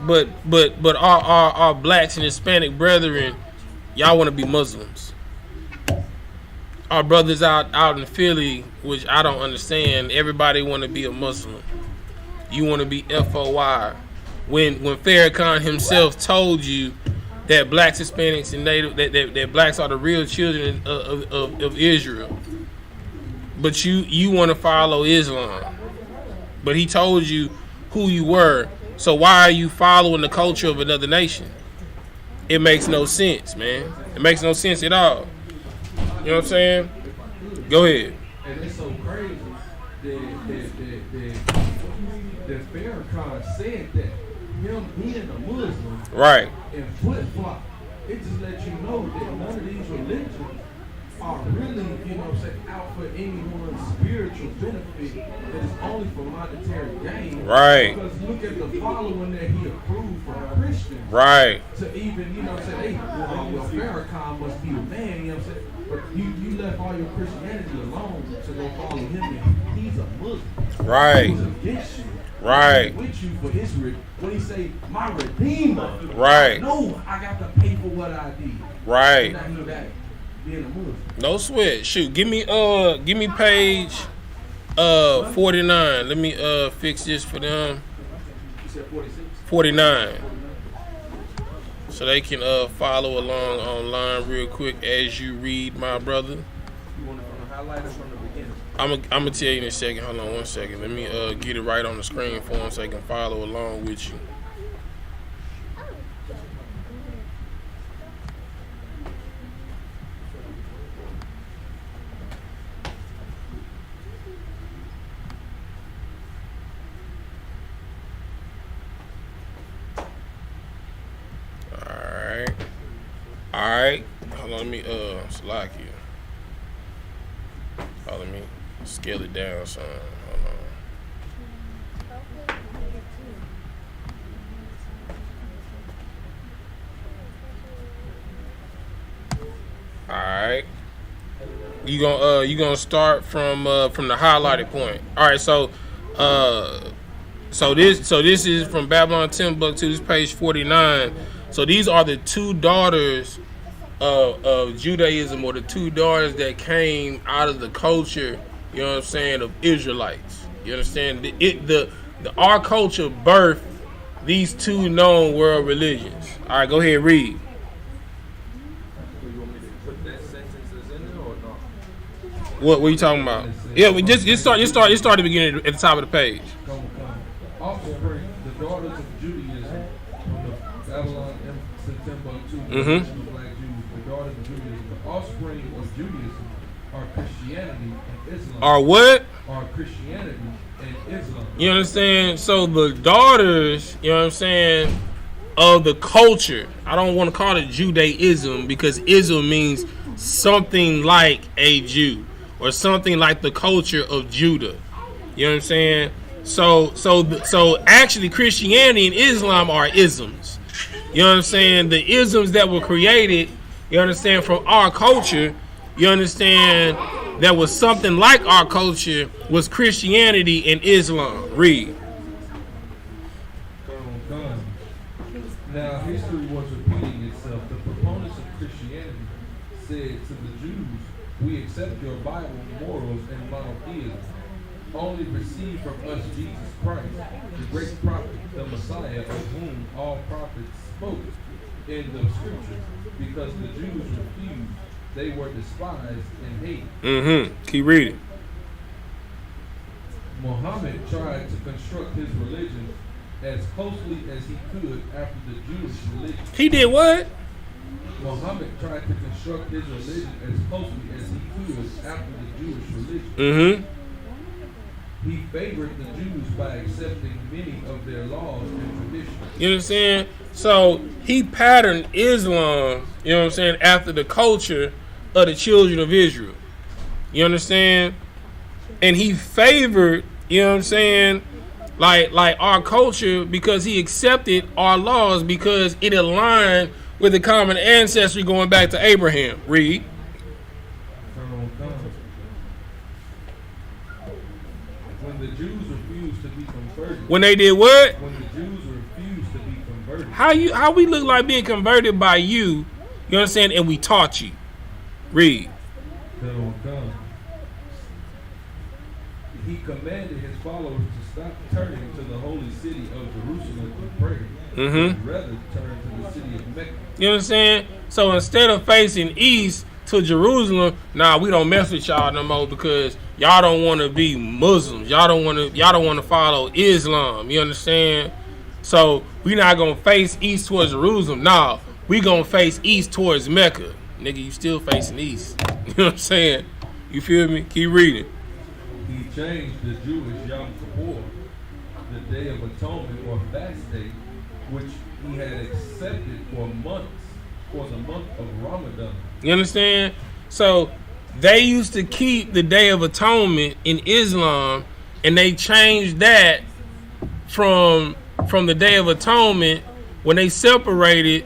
our blacks and Hispanic brethren, y'all want to be Muslims. Our brothers out in Philly, which I don't understand, everybody want to be a Muslim. You want to be FOI. When Farrakhan himself told you that blacks, Hispanics, and Native that blacks are the real children of Israel, but you want to follow Islam. But he told you who you were. So why are you following the culture of another nation? It makes no sense, man. It makes no sense at all. You know what I'm saying? Go ahead. And it's so crazy that Farrakhan said that him being a Muslim, Right. and flip-flop, it just lets you know that none of these religions are really, you know what I'm saying, out for anyone's spiritual benefit, that is only for monetary gain. Right. Because look at the following that he approved from Christians. Right. To even, you know what I'm saying, well, Farrakhan must be a man, you know what I'm saying? But you left all your Christianity alone to go follow him, and he's a Muslim. Right. He's against you. Right. With you for Israel. When he say, my Redeemer. Right. No, I got to pay for what I did. Right. Now he back being a Muslim. No sweat. Shoot, give me page 49. Let me fix this for them. You said 46? 49. So they can follow along online real quick as you read, my brother. You want it from the highlight or from the beginning? I'm gonna tell you in a second. Hold on one second. Let me get it right on the screen for them so they can follow along with you. All right. Hold on, let me slack you. Oh, let me scale it down some. Hold on. All right. You gonna start from the highlighted point. All right. So this is from Babylon Timbuktu. This page 49. So these are the two daughters of Judaism, or the two daughters that came out of the culture, you know what I'm saying, of Israelites. You understand? Our culture birthed these two known world religions. All right, go ahead, read. You want me to put that sentences in there or not? What are you talking about? Yeah, we just start at the beginning at the top of the page. Come. Offspring, the daughters of Judaism, from the Babylon Timbuktu, the black Jews, the daughters of Judaism, the offspring of Judaism are Christianity and Islam. Are what? Are Christianity and Islam. You understand? So the daughters, you know what I'm saying, of the culture. I don't want to call it Judaism because Islam means something like a Jew or something like the culture of Judah. You know what I'm saying? So actually Christianity and Islam are isms. You know what I'm saying? The isms that were created, you understand, from our culture, you understand, that was something like our culture, was Christianity and Islam. Read. Come. Now history was repeating itself. The proponents of Christianity said to the Jews, we accept your Bible, morals, and monotheism. Only receive from us Jesus Christ, the great prophet, the Messiah, of whom all prophets spoke in the scriptures, because the Jews refused, they were despised and hated. Keep reading. Muhammad tried to construct his religion as closely as he could after the Jewish religion. He did what? Muhammad tried to construct his religion as closely as he could after the Jewish religion. Mm-hmm. He favored the Jews by accepting many of their laws and traditions. You know what I'm saying? So he patterned Islam, you know what I'm saying, after the culture of the children of Israel. You understand? And he favored, you know what I'm saying, like our culture because he accepted our laws because it aligned with the common ancestry going back to Abraham. Read. When the Jews refused to be converted. When they did what? When the Jews refused to be converted. How we look like being converted by you, you understand, and we taught you. Read. He commanded his followers to stop turning to the holy city of Jerusalem to pray. Mm-hmm. Rather turn to the city of Mecca. You understand? So instead of facing east to Jerusalem, nah, we don't mess with y'all no more because y'all don't want to be Muslims. Y'all don't want to follow Islam. You understand? So we not gonna face east towards Jerusalem. Nah, we gonna face east towards Mecca. Nigga, you still facing east. You know what I'm saying? You feel me? Keep reading. He changed the Jewish Yom Kippur, the Day of Atonement or fast day, which he had accepted for the month of Ramadan. You understand? So they used to keep the Day of Atonement in Islam, and they changed that from the Day of Atonement when they separated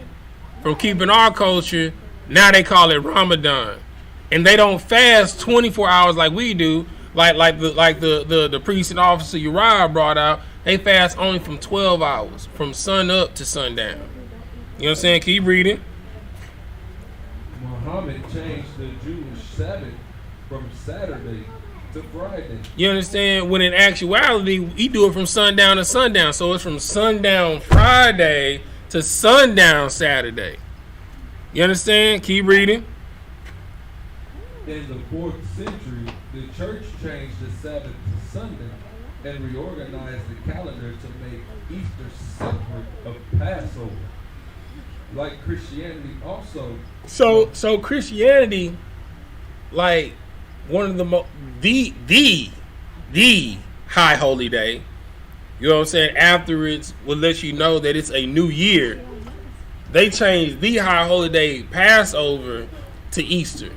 from keeping our culture. Now they call it Ramadan, and they don't fast 24 hours like we do. Like the priest and officer Uriah brought out, they fast only from 12 hours, from sun up to sundown. You know what I'm saying? Keep reading. Muhammad changed the Jewish Sabbath from Saturday to Friday. You understand? When in actuality, we do it from sundown to sundown. So it's from sundown Friday to sundown Saturday. You understand? Keep reading. In the 4th century, the church changed the Sabbath to Sunday and reorganized the calendar to make Easter separate of Passover. Like Christianity also. So Christianity, like one of the the high holy day, you know what I'm saying, afterwards will let you know that it's a new year. They changed the high holy day Passover to Easter.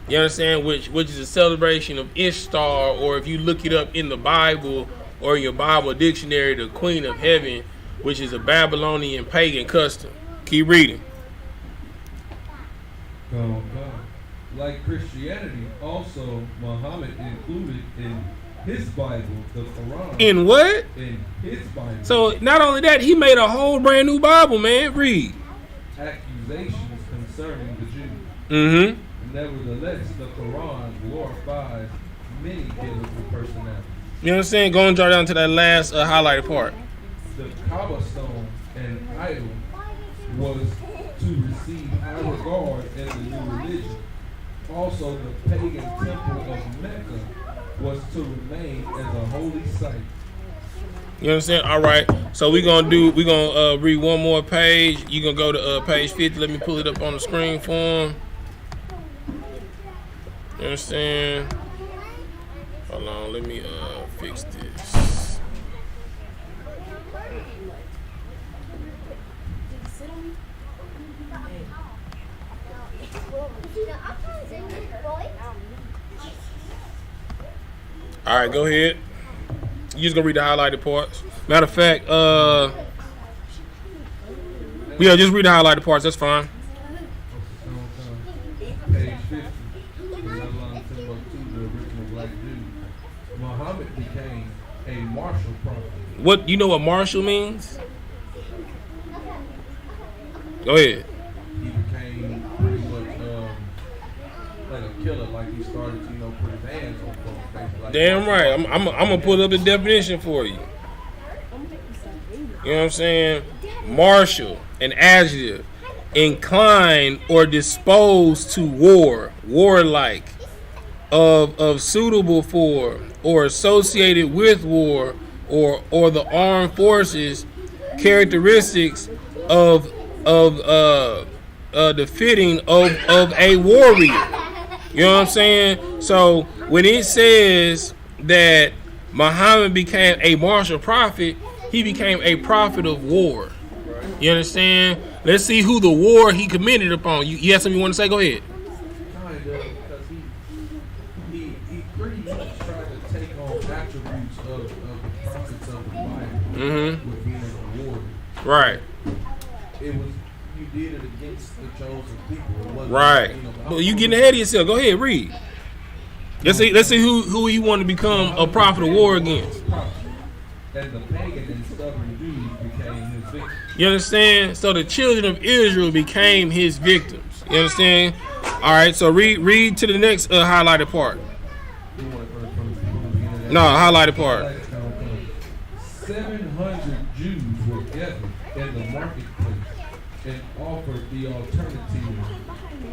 You understand? Which is a celebration of Ishtar, or if you look it up in the Bible or in your Bible dictionary, the Queen of Heaven, which is a Babylonian pagan custom. Keep reading. Like Christianity, also Muhammad included in his Bible the Quran. In what? In his Bible. So not only that, he made a whole brand new Bible, man. Read. Accusations concerning the Jews. Mm-hmm. Nevertheless, the Quran glorifies many biblical personalities. You know what I'm saying? Go and draw down to that last highlighted part. The Kaaba stone and idol was to receive high regard in the new religion. Also, the pagan temple of Mecca was to remain as a holy site. You know what I'm saying? All right. So we're gonna read one more page. You gonna go to page 50. Let me pull it up on the screen for him. You understand? Hold on, let me fix this. All right, go ahead. You just gonna read the highlighted parts. Matter of fact, yeah, just read the highlighted parts. That's fine. Page 50. The original black Jew. Muhammad became a martial prophet. What, you know what martial means? Go ahead. He became pretty much like a killer. Like he started to, put his hands on folks. Like Damn right. I'm gonna put up the definition for you. You know what I'm saying? Martial, an adjective, inclined or disposed to war, warlike, of suitable for or associated with war or the armed forces, characteristics of the fitting of a warrior. You know what I'm saying? So when it says that Muhammad became a martial prophet, he became a prophet of war. You understand? Let's see who the war he committed upon. You have something you want to say? Go ahead. Kind of, because he pretty much tried to take on attributes of the prophets of the Bible with being a warrior. Right. It was, you did it against the chosen people. It wasn't, Right. You know, But you getting ahead of yourself. Go ahead, read. Let's see who he wanted to become a prophet of war against. And the pagan and stubborn Jews became his victims. You understand? So the children of Israel became his victims. You understand? All right. So read to the next highlighted part. You want it from the beginning? No, highlighted part. 700 Jews were gathered in the marketplace and offered the alternative,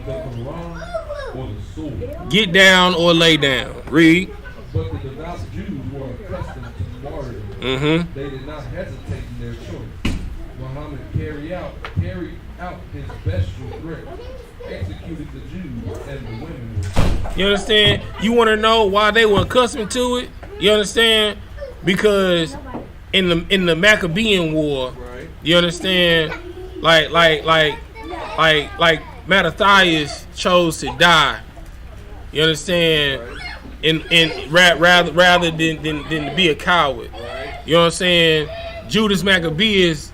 the Quran or the sword. Get down or lay down. Read. But the devout Jews were accustomed to martyrdom. They did not hesitate in their choice. Muhammad carried out his bestial threat, executed the Jews and the women. You understand? You want to know why they were accustomed to it? You understand? Because in the Maccabean War, Right. you understand? Like MACHAATAZA chose to die. You understand? And rather than to be a coward. You know what I'm saying? Judas Maccabeus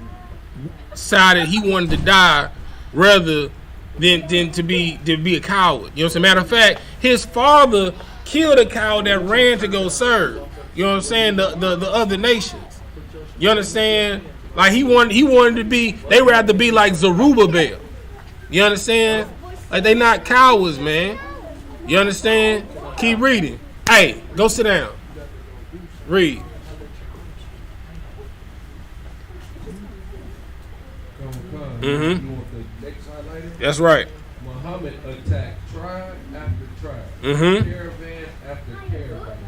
decided he wanted to die rather than to be a coward. You know what I'm saying? Matter of fact, his father killed a coward that ran to go serve. You know what I'm saying? The other nations. You understand? Like he wanted to be. They rather be like Zerubbabel. You understand? Like they not cowards, man. You understand? Keep reading. Hey, go sit down. Read. You want the next highlighter? That's right. Muhammad attacked tribe after tribe, caravan after caravan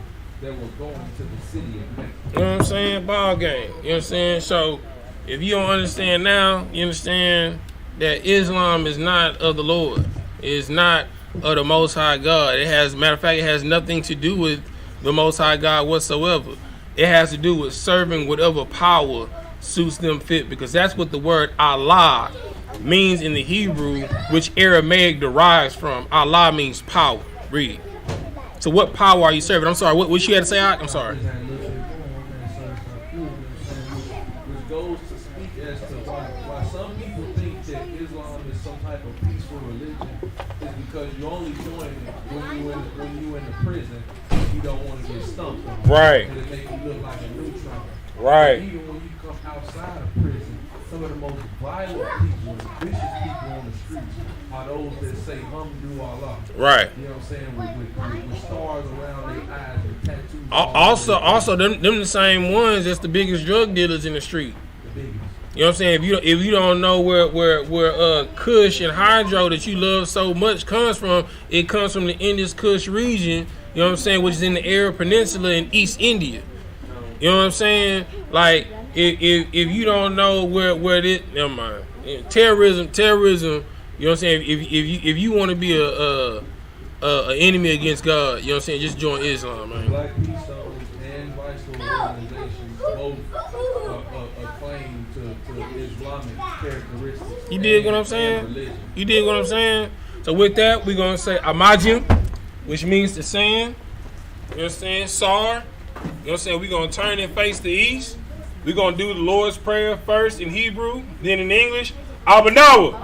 that were going to the city of Mecca. You know what I'm saying? Ball game. You know what I'm saying? So if you don't understand now, you understand that Islam is not of the Lord. It is not of the Most High God. Matter of fact, it has nothing to do with the Most High God whatsoever. It has to do with serving whatever power suits them fit, because that's what the word Allah means in the Hebrew, which Aramaic derives from. Allah means power. Read. So what power are you serving? I'm sorry, what you had to say? I'm sorry. Which goes to speak as to why some people think that Islam is some type of peaceful religion, is because you only join it when you in the prison and you don't want to get stumped. Right. And it make you look like a neutron. Right. Even when you come outside of prison, some of the most violent people and vicious people on the streets are those that say Hamdu Allah. Right. You know what I'm saying? With stars around their eyes and tattoos. Also, them the same ones that's the biggest drug dealers in the street. The biggest. You know what I'm saying? If you don't know where Kush and Hydro that you love so much comes from, it comes from the Indus Kush region. You know what I'm saying? Which is in the Arab Peninsula in East India. You know what I'm saying? Like if you don't know where this, never mind. Terrorism. You know what I'm saying? If you want to be a enemy against God, you know what I'm saying? Just join Islam, man. Black peace zones and vice organizations both claim to Islamic characteristics. You dig what I'm saying? You dig what I'm saying? So with that, we're gonna say Amajim, which means the sand. You know what I'm saying? Sar. You know what I'm saying? We're going to turn and face the east. We're going to do the Lord's Prayer first in Hebrew, then in English. Abanawa,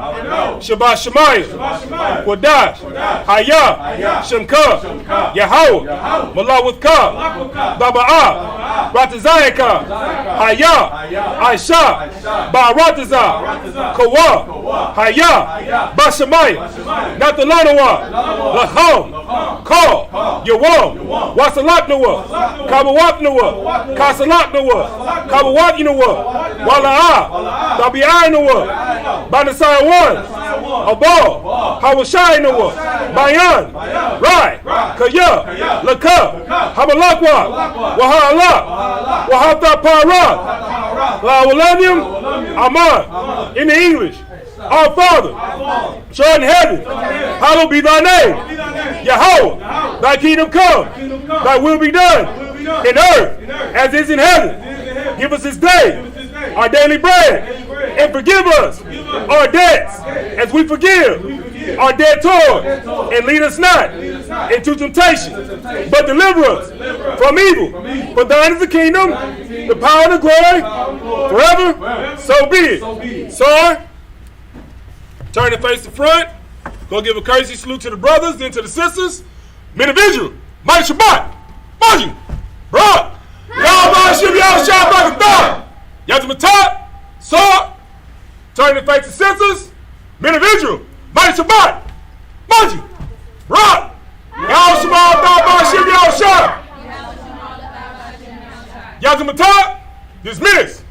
Shabbat Shemayim, Kodash, Hayah, Shemka, Yahweh, Malawutka, Baba'ah, Ratazayaka, Hayah, Aisha, Ba'arataza, Kawa, Hayah, Bashamayim, Natalanawa, Laham, Ka, Yawam, Wasalaknawa, Kabawaknawa, Kasalaknawa, Kabawakinawa, Wala'ah, Tabi'anawa, Banasai 1, Abal, Hawashai Nawa, Bayan, Rai, Kaya, Laka, Hamalakwa, Wahala, Wahata Para, La Walanium, Aman, in the English, our Father, which art in heaven, hallowed be thy name. Yahweh, thy kingdom come, thy will be done in earth as is in heaven. Give us this day our daily bread, and forgive us our debts as we forgive our debtors, and lead us not into temptation, but deliver us from evil. For thine is the kingdom, the power, and the glory, forever. So be it. Sir, turn and face the front. Go give a courtesy salute to the brothers, then to the sisters. Men of Israel, mighty Shabbat, Maji, Bro, Yahweh Shib Yahweh Shabbat Bagatah, Yazimatah, Sir, turn and face the sisters. Men of Israel, mighty Shabbat, Maji, Bro, Yahweh Shabbat Shib Yahweh Shabbat, Yazimatah, dismiss.